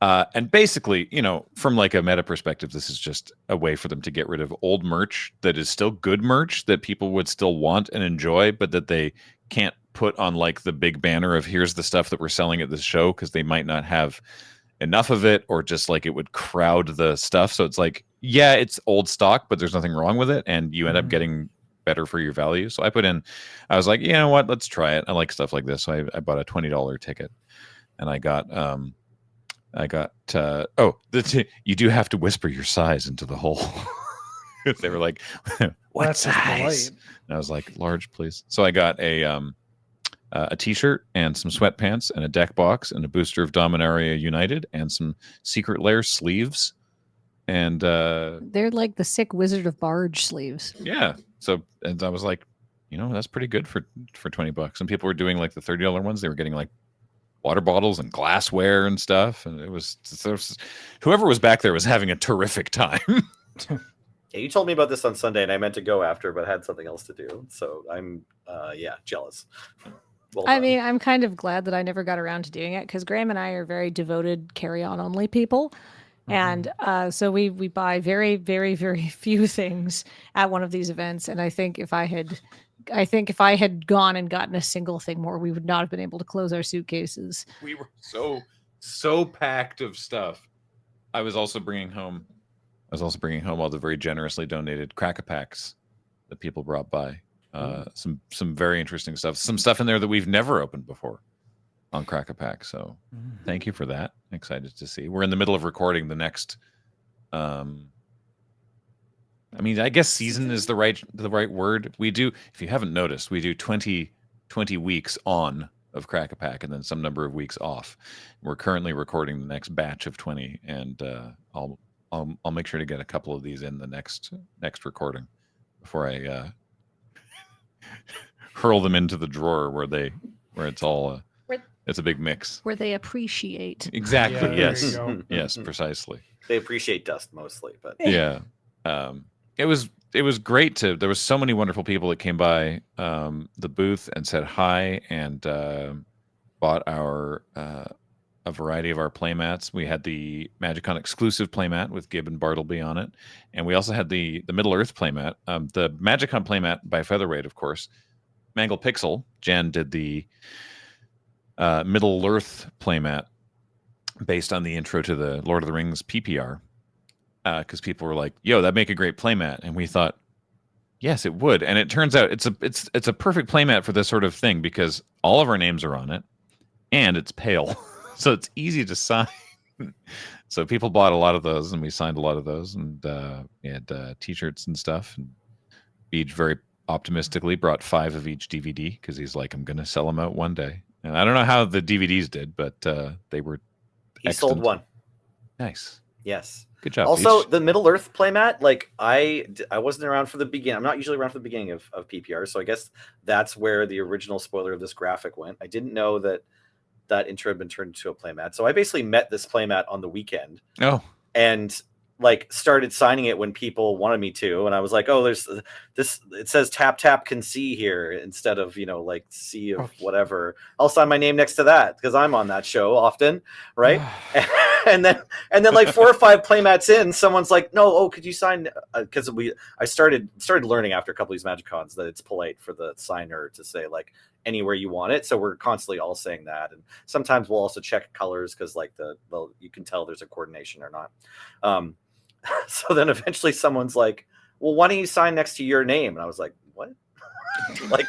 And basically, from like a meta perspective, this is just a way for them to get rid of old merch that is still good merch that people would still want and enjoy, but that they can't put on like the big banner of here's the stuff that we're selling at this show, because they might not have enough of it, or just like it would crowd the stuff. So it's like, yeah, it's old stock, but there's nothing wrong with it, and you end up getting better for your value. So I was like, you know what, let's try it. I like stuff like this. So I bought a $20 ticket, and I got you do have to whisper your size into the hole. They were like, what That's just size? polite. And I was like, large, please. So I got a t-shirt and some sweatpants and a deck box and a booster of Dominaria United and some Secret Lair sleeves. And they're like the sick Wizard of Barge sleeves. Yeah. So, and I was like, that's pretty good for $20. And people were doing like the $30 ones. They were getting like water bottles and glassware and stuff. And it was whoever was back there was having a terrific time. Yeah, you told me about this on Sunday, and I meant to go after, but had something else to do. So I'm, jealous. Well I done. mean, I'm kind of glad that I never got around to doing it, because Graham and I are very devoted carry-on only people. And so we buy very, very, very few things at one of these events. And I think if I had gone and gotten a single thing more, we would not have been able to close our suitcases. We were so so packed of stuff. I was also bringing home all the very generously donated crack-a-packs that people brought by. Some very interesting stuff. Some stuff in there that we've never opened before on Crack-a-Pack. So thank you for that. Excited to see. We're in the middle of recording the next. I mean, I guess season is the right word. We do, if you haven't noticed, we do 20 weeks on of Crack-a-Pack and then some number of weeks off. We're currently recording the next batch of 20, and I'll make sure to get a couple of these in the next recording before I hurl them into the drawer where it's all it's a big mix where they appreciate. Exactly. Yeah, there Yes. you go. Yes. Precisely. They appreciate dust mostly, but Yeah. It was great there was so many wonderful people that came by the booth and said hi and bought a variety of our playmats. We had the MagicCon exclusive playmat with Gibb and Bartleby on it, and we also had the Middle Earth playmat. The MagicCon playmat by Featherweight, of course. Mangle Pixel, Jen did the Middle Earth playmat based on the intro to the Lord of the Rings PPR, because people were like, "Yo, that'd make a great playmat," and we thought, yes, it would. And it turns out it's a perfect playmat for this sort of thing because all of our names are on it, and it's pale. So it's easy to sign. So people bought a lot of those, and we signed a lot of those, and we had T-shirts and stuff. And Beej very optimistically brought 5 of each DVD because he's like, I'm going to sell them out one day. And I don't know how the DVDs did, but they were he sold excellent. one. Nice. Yes. Good job. Also, Beej. the Middle Earth playmat, like I wasn't around for the beginning. I'm not usually around for the beginning of PPR, so I guess that's where the original spoiler of this graphic went. I didn't know that intro had been turned into a playmat. So I basically met this playmat on the weekend. Oh. And like started signing it when people wanted me to. And I was like, oh, there's this, it says tap can see here instead of, like see of whatever. I'll sign my name next to that because I'm on that show often. Right. and then like 4 or 5 playmats in, someone's like, no, could you sign? Because I started learning after a couple of these MagicCons that it's polite for the signer to say like anywhere you want it. So we're constantly all saying that. And sometimes we'll also check colors because like you can tell there's a coordination or not. So then eventually someone's like, well, why don't you sign next to your name? And I was like, what? Like,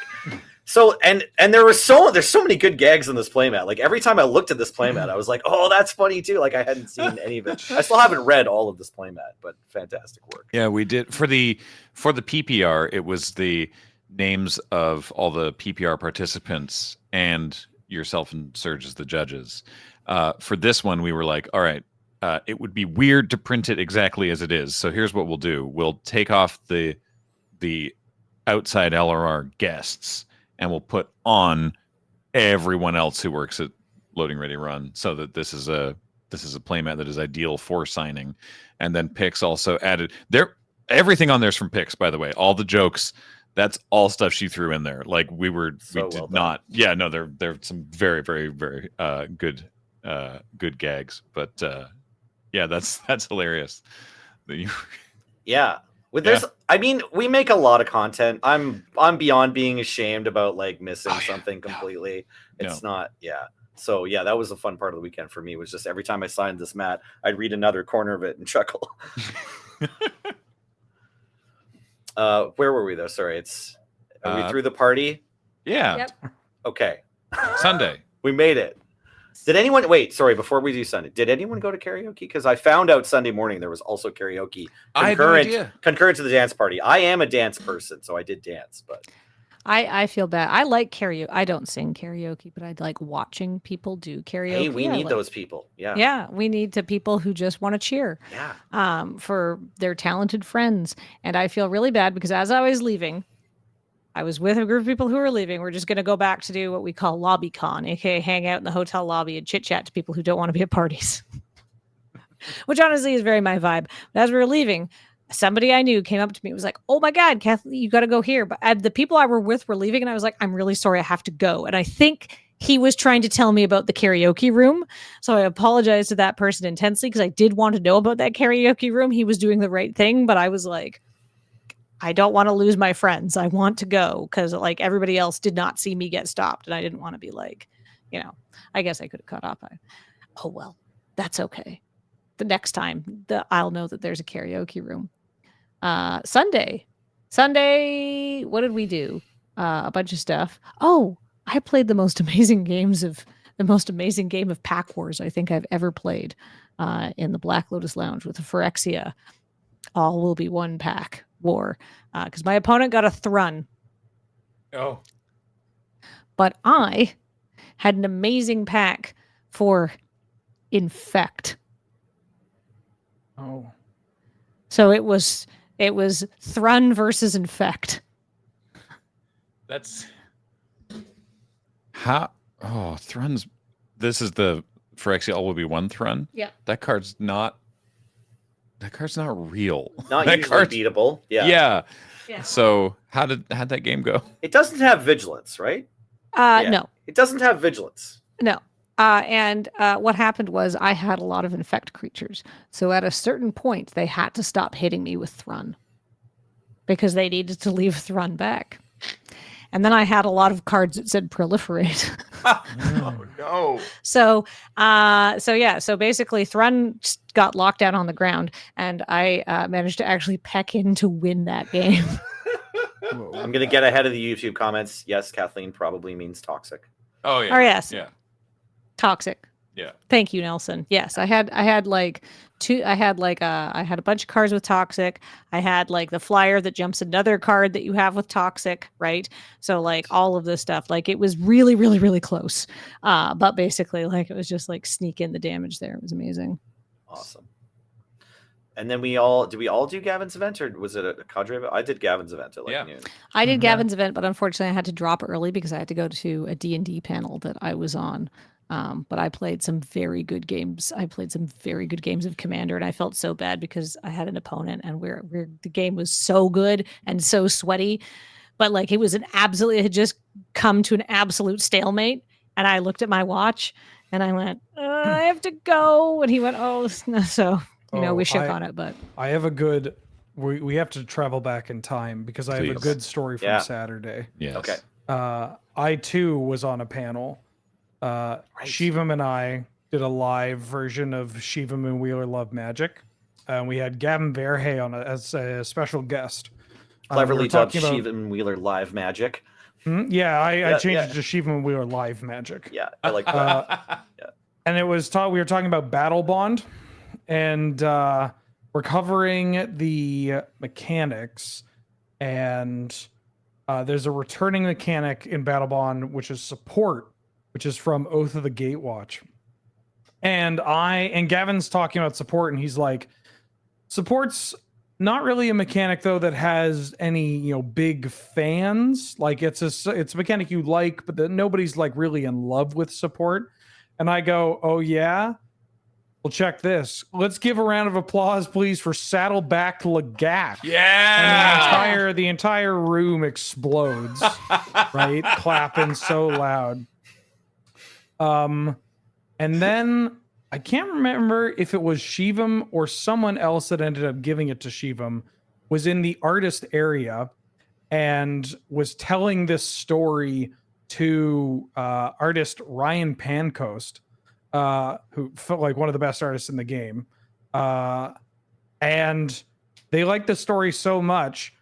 so, and there's so many good gags in this playmat. Like every time I looked at this playmat, I was like, oh, that's funny too. Like I hadn't seen any of it. I still haven't read all of this playmat, but fantastic work. Yeah, we did for the PPR. It was the names of all the PPR participants and yourself and Serge as the judges. For this one, we were like, all right, it would be weird to print it exactly as it is. So here's what we'll do. We'll take off the outside LRR guests and we'll put on everyone else who works at Loading Ready Run so that this is a playmat that is ideal for signing. And then Pix also added everything on there's from Pix, by the way. All the jokes, that's all stuff she threw in there. Like we did not. Yeah, no, they're some very, very, very good gags. But yeah, that's hilarious. Yeah. I mean, we make a lot of content. I'm beyond being ashamed about like missing something completely. It's not. Yeah. So yeah, that was a fun part of the weekend for me. Was just every time I signed this mat, I'd read another corner of it and chuckle. Where were we though? Sorry, are we through the party? Yeah. Yep. Okay. Sunday. We made it. Did anyone before we do Sunday, did anyone go to karaoke? Because I found out Sunday morning there was also karaoke concurrent to the dance party. I am a dance person, so I did dance, but I feel bad. I like karaoke. I don't sing karaoke, but I like watching people do karaoke. Hey, we need those people. Yeah. Yeah. We need the people who just want to cheer. Yeah. For their talented friends. And I feel really bad because as I was leaving, I was with a group of people who were leaving. We're just going to go back to do what we call LobbyCon, aka hang out in the hotel lobby and chit chat to people who don't want to be at parties, which honestly is very my vibe. But as we were leaving, somebody I knew came up to me and was like, oh my God, Kathleen, you got to go here. But the people I were with were leaving and I was like, I'm really sorry. I have to go. And I think he was trying to tell me about the karaoke room. So I apologize to that person intensely because I did want to know about that karaoke room. He was doing the right thing, but I was like, I don't want to lose my friends. I want to go because like everybody else did not see me get stopped. And I didn't want to be like, I guess I could have cut off. oh, well, that's okay. The next time I'll know that there's a karaoke room. Sunday, what did we do? A bunch of stuff. Oh, I played the most amazing game of Pack Wars I think I've ever played in the Black Lotus Lounge with the Phyrexia. All will be one pack war because my opponent got a Thrun. Oh. But I had an amazing pack for Infect. Oh. So it was Thrun versus Infect. That's how. Oh, Thrun's. This is the Phyrexia all will be one Thrun. Yeah. That card's not real. Not that usually beatable. Yeah. Yeah. So how'd that game go? It doesn't have vigilance, right? No. It doesn't have vigilance. No. And what happened was I had a lot of infect creatures. So at a certain point, they had to stop hitting me with Thrun because they needed to leave Thrun back. And then I had a lot of cards that said proliferate. Oh no. So basically Thrun got locked down on the ground and I managed to actually peck in to win that game. I'm going to get ahead of the YouTube comments. Yes, Kathleen probably means toxic. Oh yeah. Oh yes. Yeah. Toxic. Yeah. Thank you, Nelson. Yes, I had like two. I had a bunch of cards with toxic. I had like the flyer that jumps another card that you have with toxic, right? So like all of this stuff, like it was really, really, really close. But basically, like it was just like sneak in the damage there. It was amazing. Awesome. And then we all do Gavin's event, or was it a cadre event? I did Gavin's event at like noon. I did Gavin's event, but unfortunately, I had to drop early because I had to go to a D&D panel that I was on. But I played some very good games. I played some very good games of Commander, and I felt so bad because I had an opponent, and the game was so good and so sweaty, but like it had just come to an absolute stalemate. And I looked at my watch, and I went, I have to go. And he went, oh, so we shook on it. But I have a good. We have to travel back in time because I have a good story from Saturday. Yes. Okay. I too was on a panel. Shivam and I did a live version of Shivam and Wheeler Love Magic. We had Gavin Verhey on as a special guest. Cleverly dubbed Shivam Wheeler Live Magic. I changed it to Shivam Wheeler Live Magic. Yeah, I like that. And it was we were talking about Battle Bond, and we're covering the mechanics, and there's a returning mechanic in Battle Bond, which is support, which is from Oath of the Gatewatch. And Gavin's talking about support, and he's like, support's not really a mechanic though that has any, big fans. Like it's a mechanic you like, but that nobody's like really in love with support. And I go, oh yeah? Well, check this. Let's give a round of applause, please, for Saddleback Lagak. Yeah. And the entire room explodes, right? Clapping so loud. And then I can't remember if it was Shivam or someone else that ended up giving it to Shivam, was in the artist area and was telling this story to artist Ryan Pancoast, who felt like one of the best artists in the game. And they liked the story so much,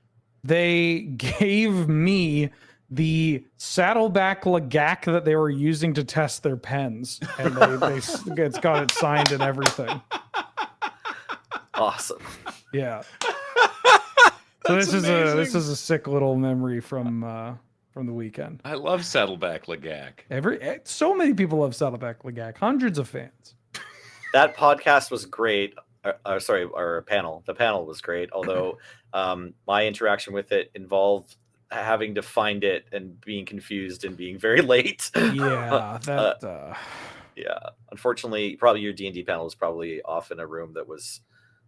they gave me the Saddleback Lagak that they were using to test their pens, and it's got it signed and everything. Awesome. Yeah. So this is a sick little memory from the weekend. I love Saddleback Lagak. So many people love Saddleback Lagak. Hundreds of fans. That podcast was great. Our panel. The panel was great. Although my interaction with it involved having to find it and being confused and being very late. Yeah, yeah. Unfortunately, probably your D&D panel was probably off in a room that was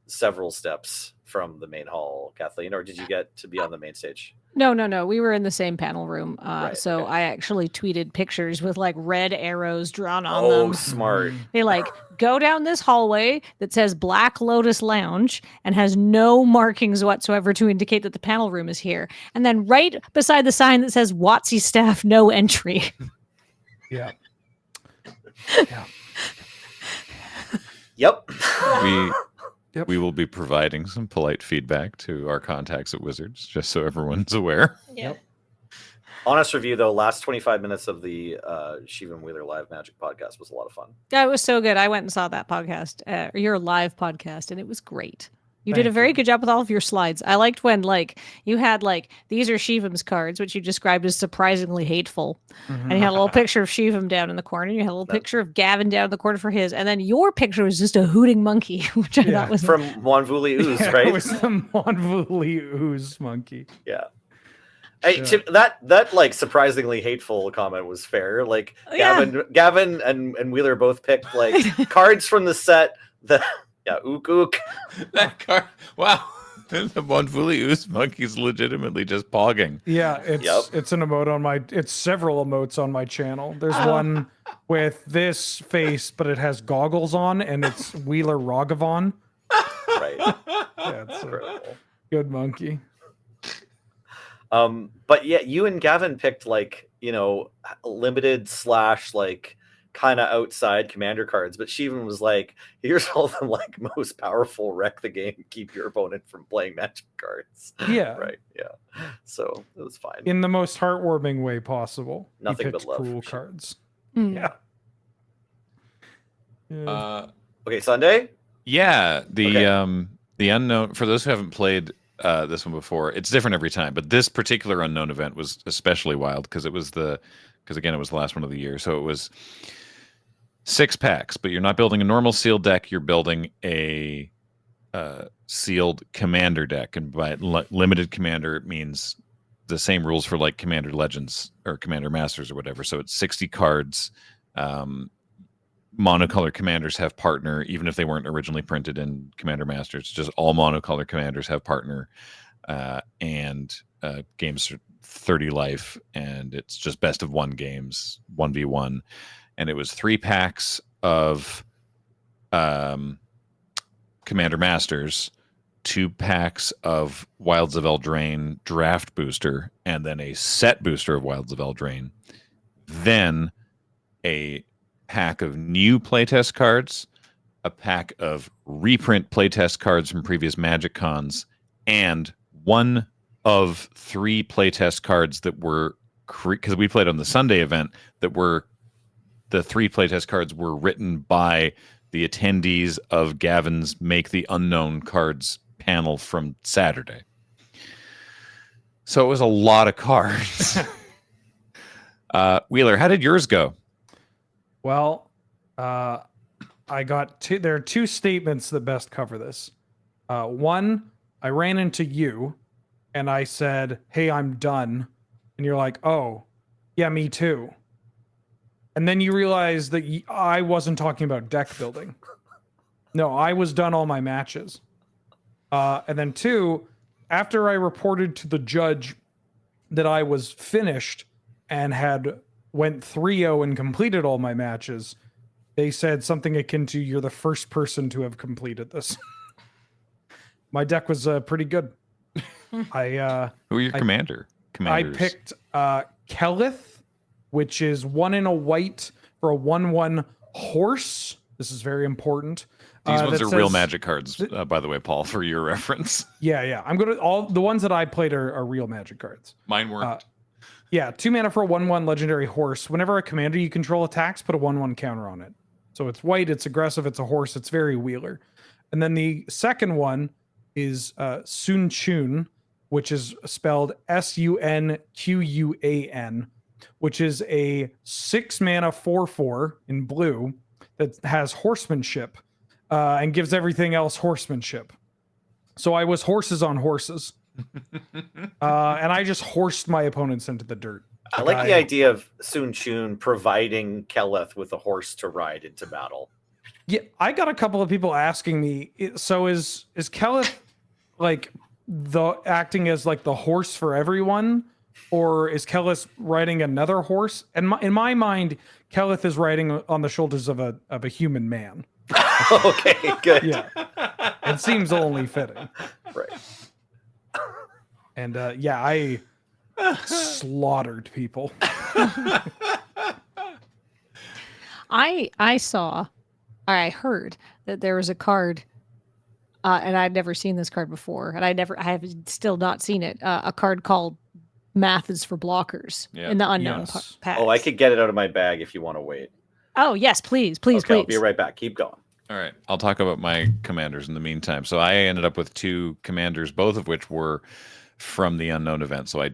several steps from the main hall, Kathleen, or did you get to be on the main stage? No. We were in the same panel room. Right, so okay. I actually tweeted pictures with like red arrows drawn on them. Oh, smart. They like go down this hallway that says Black Lotus Lounge and has no markings whatsoever to indicate that the panel room is here. And then right beside the sign that says WotC staff, no entry. Yeah. Yeah. Yep. We will be providing some polite feedback to our contacts at Wizards, just so everyone's aware. Yeah. Honest review, though, last 25 minutes of the Shiva and Wheeler Live Magic podcast was a lot of fun. Yeah, it was so good. I went and saw that podcast, your live podcast, and it was great. You did a Thank very you. good job with all of your slides. I liked when you had these are Shivam's cards, which you described as surprisingly hateful. And you had a little picture of Shivam down in the corner. You had a little picture of Gavin down in the corner for his. And then your picture was just a hooting monkey, which I thought was from Monvuli Ooze, Yeah, right? It was the Monvuli Ooze monkey. Yeah. Hey, that surprisingly hateful comment was fair. Gavin and Wheeler both picked cards from the set that ook. That card, wow. The Monvuli Ooze monkey's legitimately just pogging. Yeah, it's an emote it's several emotes on my channel. There's one with this face, but it has goggles on, and it's Wheeler Raghavan. Right. Yeah, it's a good monkey. But yeah, you and Gavin picked limited / kind of outside commander cards, but Shivan was like, here's all the most powerful wreck the game, keep your opponent from playing Magic cards. Yeah. Right. Yeah. So it was fine. In the most heartwarming way possible. Nothing he but picked love. Cool cards. Mm. Yeah. Okay, Sunday? Yeah, the unknown, for those who haven't played this one before, it's different every time, but this particular unknown event was especially wild because it was the last one of the year. So it was 6 packs, but you're not building a normal sealed deck, you're building a sealed commander deck. And by limited commander, it means the same rules for Commander Legends or Commander Masters or whatever. So it's 60 cards. Monocolor commanders have partner, even if they weren't originally printed in Commander Masters. Just all monocolor commanders have partner, and games are 30 life, and it's just best of 1 games, 1v1. And it was 3 packs of Commander Masters, 2 packs of Wilds of Eldraine draft booster, and then a set booster of Wilds of Eldraine. Then a pack of new playtest cards, a pack of reprint playtest cards from previous MagicCons, and 1 of 3 playtest cards that were, because we played on the Sunday event, that were the 3 playtest cards were written by the attendees of Gavin's Make the Unknown Cards panel from Saturday. So it was a lot of cards. Wheeler, how did yours go? Well, I got there are 2 statements that best cover this. One, I ran into you and I said, "Hey, I'm done." And you're like, "Oh, yeah, me too." And then you realize that I wasn't talking about deck building. No, I was done all my matches. And then 2, after I reported to the judge that I was finished and had went 3-0 and completed all my matches, they said something akin to, "You're the first person to have completed this." My deck was pretty good. Who were your commanders? I picked Kelith, which is 1 in a white for a 1/1 horse. This is very important. These ones are real Magic cards, by the way, Paul, for your reference. Yeah. All the ones that I played are real Magic cards. Mine weren't. Yeah, 2 mana for a 1/1 legendary horse. Whenever a commander you control attacks, put a 1/1 counter on it. So it's white, it's aggressive, it's a horse, it's very Wheeler. And then the second one is Sun Chun, which is spelled Sunquan, which is a 6 mana 4/4 in blue that has horsemanship and gives everything else horsemanship. So I was horses on horses. And I just horsed my opponents into the dirt. I like the idea of Sun Chun providing Keleth with a horse to ride into battle. Yeah, I got a couple of people asking me, so is Keleth acting as the horse for everyone, or is Keleth riding another horse? And in my mind, Keleth is riding on the shoulders of a human man. Okay, good. Yeah, it seems only fitting. Right. And I slaughtered people. I saw I heard that there was a card, and I'd never seen this card before, and I have still not seen it. A card called "Math is for Blockers" Yeah. in the unknown Yes. packs. Oh, I could get it out of my bag if you want to wait. Oh yes, please, please, Okay, please. I'll be right back. Keep going. All right, I'll talk about my commanders in the meantime. So I ended up with 2 commanders, both of which were from the unknown event. So I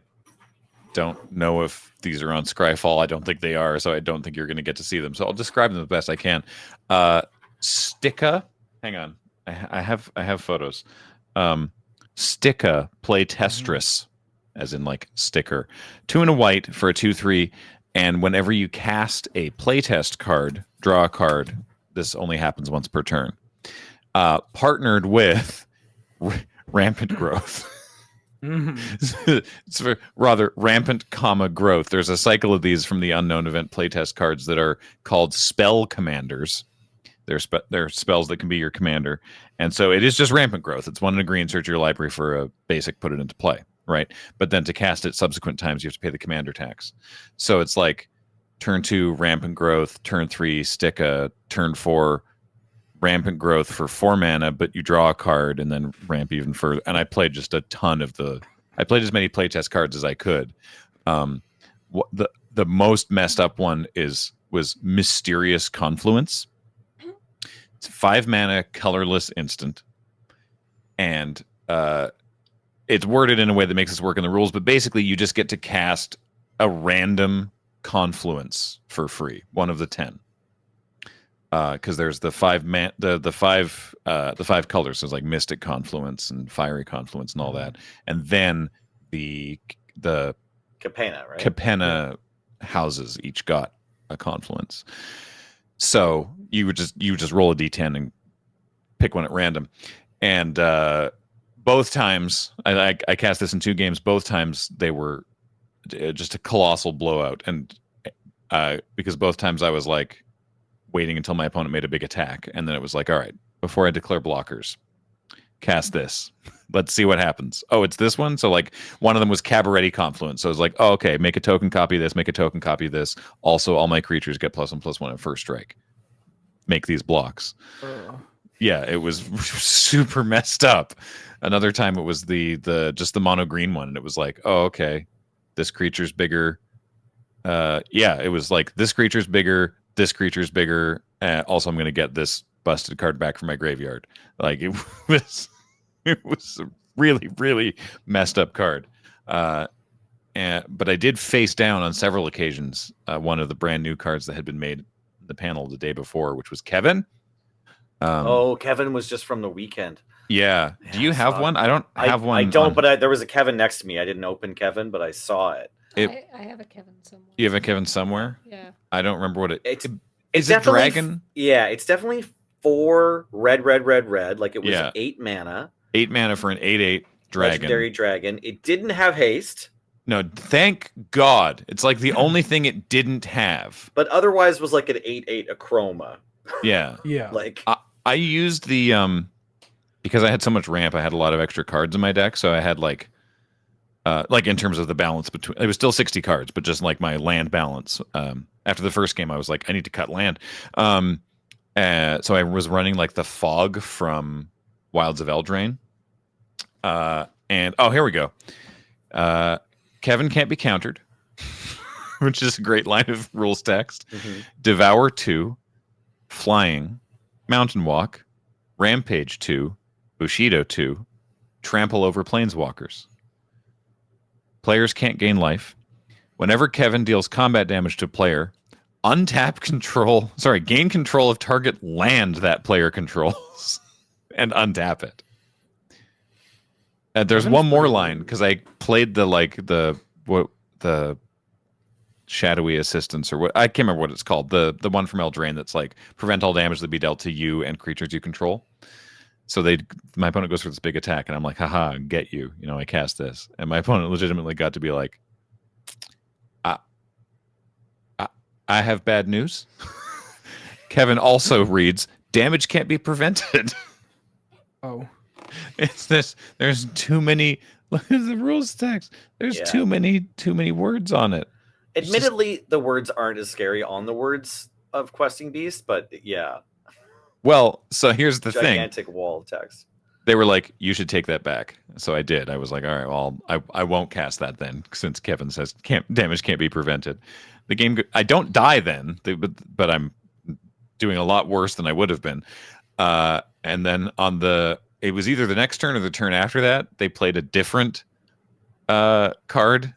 don't know if these are on Scryfall. I don't think they are, so I don't think you're going to get to see them. So I'll describe them the best I can. Sticka, hang on, I have photos. Sticka Playtestress, as in like sticker. 2 and a white for a 2/3, and whenever you cast a playtest card, draw a card. This only happens once per turn. Partnered with Rampant Growth. It's rather rampant, growth. There's a cycle of these from the unknown event playtest cards that are called spell commanders. They're spells that can be your commander, and so it is just rampant growth. It's 1 in a green. Search your library for a basic, put it into play, right? But then to cast it subsequent times, you have to pay the commander tax. So it's like turn 2 rampant growth, turn 3 Sticka, turn 4 rampant growth for 4 mana, but you draw a card and then ramp even further. And I played just a ton of I played as many playtest cards as I could. The most messed up one was Mysterious Confluence. It's 5 mana colorless instant, and it's worded in a way that makes this work in the rules. But basically, you just get to cast a random confluence for free, 1 of the 10. Because there's the 5 colors, so it's like Mystic Confluence and Fiery Confluence and all that, and then the Capenna, right? Capenna houses each got a confluence. So you would just roll a d10 and pick one at random, and both times I cast this in 2 games. Both times they were just a colossal blowout, and because both times I was like waiting until my opponent made a big attack, and then it was like, all right, before I declare blockers, cast this. Let's see what happens. Oh, it's this one. So like one of them was Cabaret Confluence. So it's like, oh, okay, make a token copy of this, make a token copy of this. Also, all my creatures get +1/+1 at first strike. Make these blocks. Yeah, it was super messed up. Another time it was the just the mono green one, and it was like, oh, okay, this creature's bigger. Yeah, it was like this creature's bigger. This creature's bigger. Also, I'm going to get this busted card back from my graveyard. Like it was a really, really messed up card. But I did face down on several occasions one of the brand new cards that had been made in the panel the day before, which was Kevin. Kevin was just from the weekend. Yeah. Do you have one? I don't have one. I don't, but there was a Kevin next to me. I didn't open Kevin, but I saw it. I have a Kevin somewhere. You have a Kevin somewhere? Yeah. I don't remember what It's is it dragon? Yeah, it's definitely 4 red. Like it was 8 mana. 8 mana for an 8/8 dragon. Legendary dragon. It didn't have haste. No, thank God. It's like the only thing it didn't have. But otherwise was like an 8/8 Acroma. Yeah. Yeah. Like I used the because I had so much ramp, I had a lot of extra cards in my deck, so I had like in terms of the balance between, it was still 60 cards, but just like my land balance. After the first game, I was like, I need to cut land. So I was running like the fog from Wilds of Eldraine. And here we go. Kevin can't be countered, which is a great line of rules text. Mm-hmm. Devour 2, Flying, Mountain Walk, Rampage 2, Bushido 2, Trample over Planeswalkers. Players can't gain life. Whenever Kevin deals combat damage to a player, gain control of target land that player controls and untap it. There's one more line because I played the shadowy assistance or what, I can't remember what it's called. The one from Eldraine that's like prevent all damage that be dealt to you and creatures you control. So my opponent goes for this big attack, and I'm like, haha, get you. You know, I cast this. And my opponent legitimately got to be like, I have bad news. Kevin also reads, damage can't be prevented. Oh. It's this. There's too many. Look at the rules text. There's too many words on it. Admittedly, the words aren't as scary on the words of Questing Beast, but yeah. Well, so here's the thing. Gigantic wall of text. They were like, you should take that back. So I did. I was like, all right, well, I won't cast that then, since Kevin says damage can't be prevented. The game, I don't die then, but I'm doing a lot worse than I would have been. And then it was either the next turn or the turn after that, they played a different card,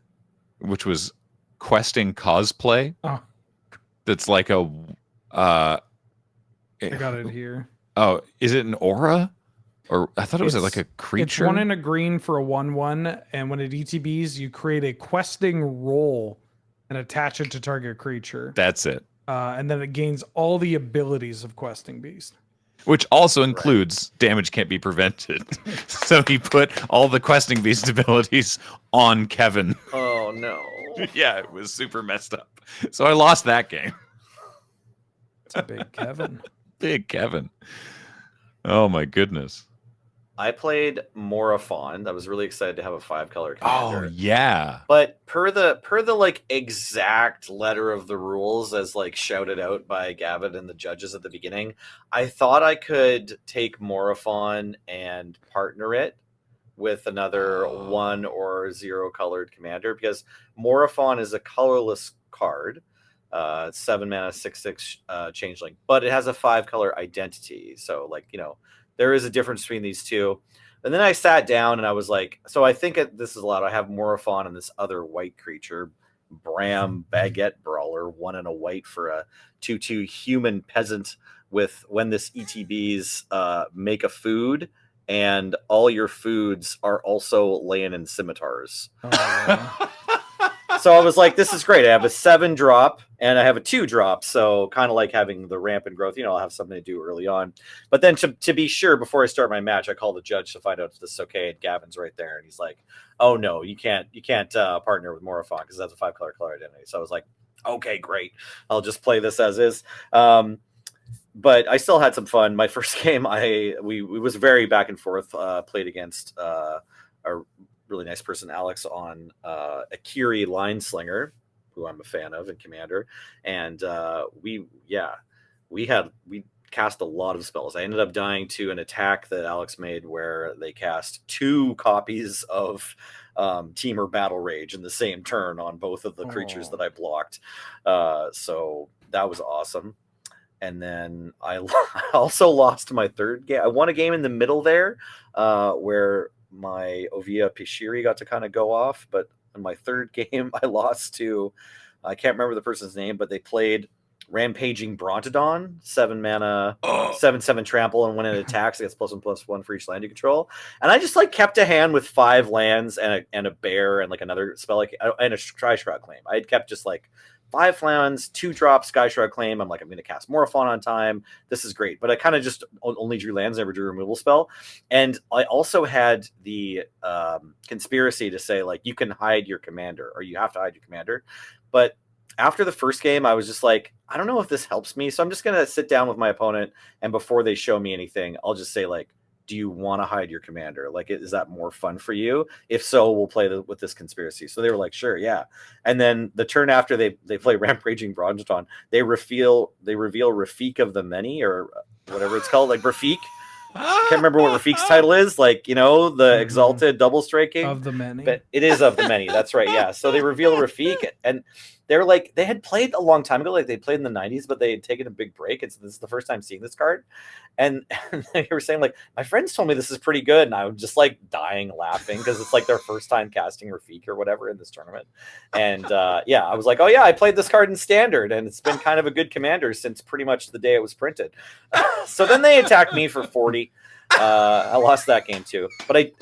which was questing cosplay. Oh. That's like a. I got it here. Oh, is it an aura? Or I thought it was like a creature. It's 1 and a green for a 1/1, and when it ETBs, you create a questing roll and attach it to target creature. That's it. And then it gains all the abilities of questing beast, which also includes damage can't be prevented. So he put all the questing beast abilities on Kevin. Oh no! Yeah, it was super messed up. So I lost that game. It's a big Kevin. Big Kevin. Oh my goodness. I played Morafond. I was really excited to have a 5-color commander. Oh yeah. But per the like exact letter of the rules as like shouted out by Gavin and the judges at the beginning, I thought I could take Morafond and partner it with another 1 or 0 colored commander, because Morafond is a colorless card. 7 mana, 6/6 changeling, but it has a 5-color identity. So like, there is a difference between these two. And then I sat down and I was like, so I think this is a lot. I have Morafond and this other white creature, Bram Baguette Brawler, 1 and a white for a 2/2 human peasant with, when this ETBs, make a food, and all your foods are also laying in scimitars. Oh, yeah. So I was like, this is great. I have a 7-drop and I have a 2-drop. So kind of like having the rampant growth, I'll have something to do early on. But then to be sure, before I start my match, I call the judge to find out if this is okay. And Gavin's right there. And he's like, oh no, you can't partner with Morafond because that's a 5-color identity. So I was like, okay, great. I'll just play this as is. But I still had some fun. My first game, we was very back and forth, played against a really nice person, Alex, on Akiri Lineslinger, who I'm a fan of in Commander, and we cast a lot of spells. I ended up dying to an attack that Alex made where they cast 2 copies of Teamer Battle Rage in the same turn on both of the creatures that I blocked. So that was awesome. And then I also lost my 3rd game. I won a game in the middle there where my Ovia Pishiri got to kind of go off, but in my 3rd game I lost to, I can't remember the person's name, but they played Rampaging Brontodon, 7 mana, 7/7 trample, and when it attacks, it gets +1/+1 for each land you control. And I just like kept a hand with 5 lands and a bear and like another spell, like, and a Skyshroud Claim. I had kept just like 5 lands, 2-drop Skyshroud Claim. I'm like, I'm going to cast Morafond on time. This is great. But I kind of just only drew lands, never drew a removal spell. And I also had the conspiracy to say, like, you can hide your commander, or you have to hide your commander. But after the first game, I was just like, I don't know if this helps me. So I'm just going to sit down with my opponent, and before they show me anything, I'll just say, like, do you want to hide your commander? Like, is that more fun for you? If so, we'll play with this conspiracy. So they were like, sure, yeah. And then the turn after they play Rampaging Brontodon, they reveal Rafik of the Many, or whatever it's called, like Rafik. Can't remember what Rafik's title is, like, the exalted double striking of the many. But it is of the many. That's right. Yeah. So they reveal Rafik, and they're like, they had played a long time ago, like they played in the 90s, but they had taken a big break. This is the first time seeing this card, and they were saying, like, my friends told me this is pretty good, and I was just like dying laughing because it's like their first time casting Rafik or whatever in this tournament. And yeah, I was like, oh yeah, I played this card in Standard, and it's been kind of a good commander since pretty much the day it was printed. So then they attacked me for 40. I lost that game too, but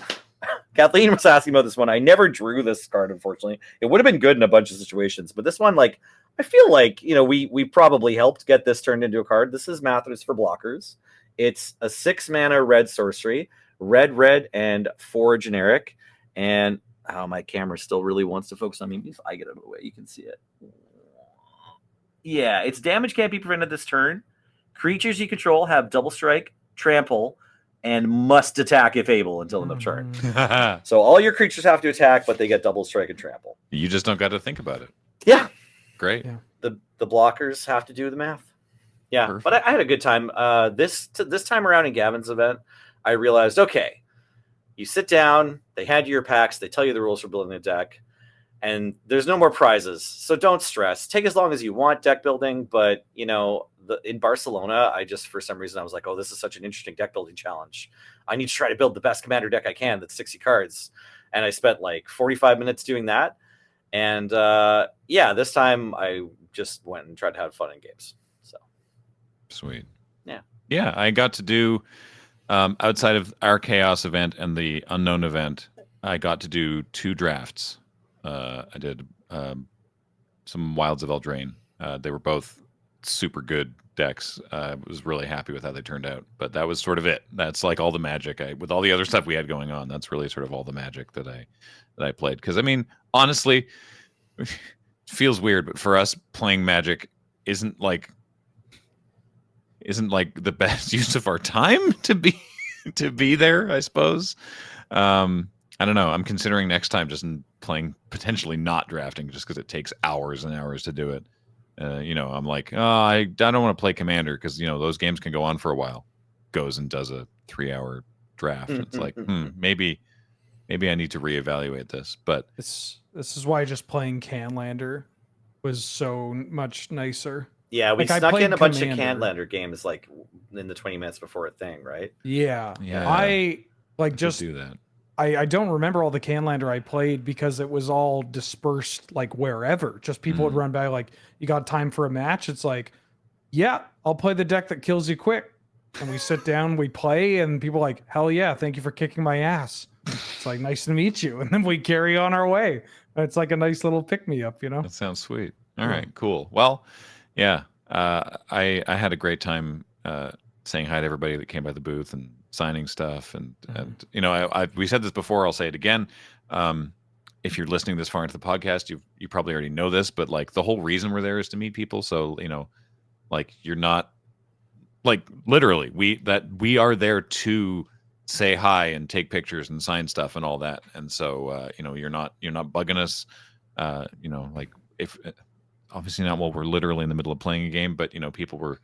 Kathleen was asking about this one. I never drew this card, unfortunately. It would have been good in a bunch of situations, but this one, like, I feel like, we probably helped get this turned into a card. This is Mathras for blockers. It's a 6 mana red sorcery, red, and 4 generic. And my camera still really wants to focus on me. If I get out of the way, you can see it. Yeah, its damage can't be prevented this turn. Creatures you control have double strike, trample, and must attack if able until end of turn. So all your creatures have to attack, but they get double strike and trample. You just don't got to think about it. Yeah. Great. Yeah. The blockers have to do the math. Yeah, Perfect. but I had a good time. This time around in Gavin's event, I realized, okay, you sit down, they hand you your packs, they tell you the rules for building a deck, and there's no more prizes. So don't stress. Take as long as you want deck building, but in Barcelona, I just, for some reason, I was like, oh, this is such an interesting deck building challenge. I need to try to build the best commander deck I can that's 60 cards. And I spent like 45 minutes doing that. And this time I just went and tried to have fun in games. So Sweet. Yeah, I got to do outside of our Chaos event and the Unknown event, I got to do 2 drafts. I did some Wilds of Eldraine. They were both super good decks. I was really happy with how they turned out, but that was sort of it. That's like all the Magic with all the other stuff we had going on. That's really sort of all the Magic that I played. Because I mean, honestly, it feels weird, but for us, playing Magic isn't like the best use of our time to be there, I suppose. I don't know. I'm considering next time just playing, potentially not drafting, just because it takes hours and hours to do it. I'm like, oh, I don't want to play Commander because those games can go on for a while. Goes and does a 3-hour draft. It's like, maybe I need to reevaluate this. But This is why just playing Canlander was so much nicer. yeah, we Like, I snuck in played a bunch of Commander. Canlander games like in the 20 minutes before a thing, right? Yeah. Yeah. I like could just do that. I don't remember all the Canlander I played because it was all dispersed like wherever. Just people would run by like, you got time for a match? It's like, yeah, I'll play the deck that kills you quick. And we sit down, we play, and people are like, hell yeah, thank you for kicking my ass. It's like, nice to meet you. And then we carry on our way. It's like a nice little pick-me-up, That sounds sweet. All right, cool. Well, yeah, I had a great time saying hi to everybody that came by the booth and signing stuff. And we said this before, I'll say it again. If you're listening this far into the podcast, you probably already know this, but like the whole reason we're there is to meet people. So, like you're not like literally we are there to say hi and take pictures and sign stuff and all that. And so, you're not bugging us, like if obviously not while we're literally in the middle of playing a game, but people were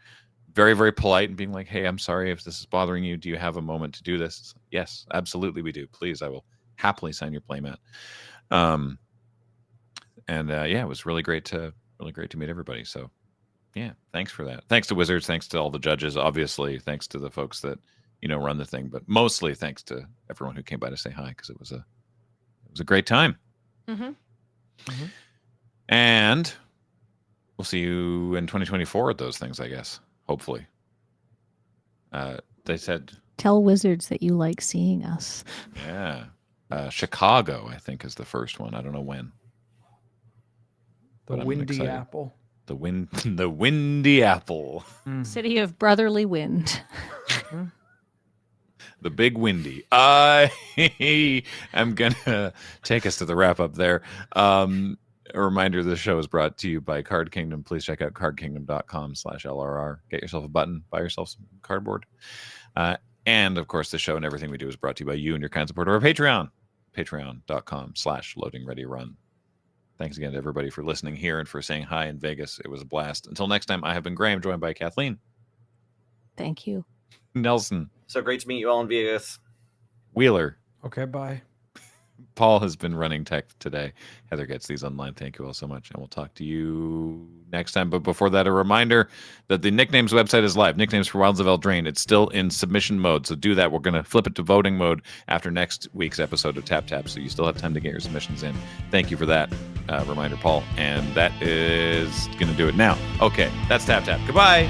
very, very polite and being like, hey, I'm sorry if this is bothering you. Do you have a moment to do this? Yes, absolutely we do. Please, I will happily sign your playmat. It was really great to meet everybody. So yeah, thanks for that. Thanks to Wizards, thanks to all the judges, obviously, thanks to the folks that run the thing, but mostly thanks to everyone who came by to say hi, because it was a great time. And we'll see you in 2024 at those things, I guess. Hopefully. They said, Tell Wizards that you like seeing us. yeah. Chicago, I think, is the first one. I don't know when. The But I'm Windy excited. Apple. The Windy Apple. City of Brotherly Wind. The Big Windy. I am going to take us to the wrap up there. A reminder, the show is brought to you by Card Kingdom. Please check out cardkingdom.com/LRR. Get yourself a button, buy yourself some cardboard. And of course, the show and everything we do is brought to you by you and your kind support of our Patreon. Patreon.com/loadingreadyrun. Thanks again to everybody for listening here and for saying hi in Vegas. It was a blast. Until next time, I have been Graham, joined by Kathleen. Thank you. Nelson. So great to meet you all in Vegas. Wheeler. Okay, bye. Paul has been running tech today. Heather gets these online. Thank you all so much. And we'll talk to you next time. But before that, a reminder that the Nicknames website is live. Nicknames for Wilds of Eldraine. It's still in submission mode. So do that. We're going to flip it to voting mode after next week's episode of Tap Tap. So you still have time to get your submissions in. Thank you for that reminder, Paul. And that is going to do it now. Okay, that's Tap Tap. Goodbye.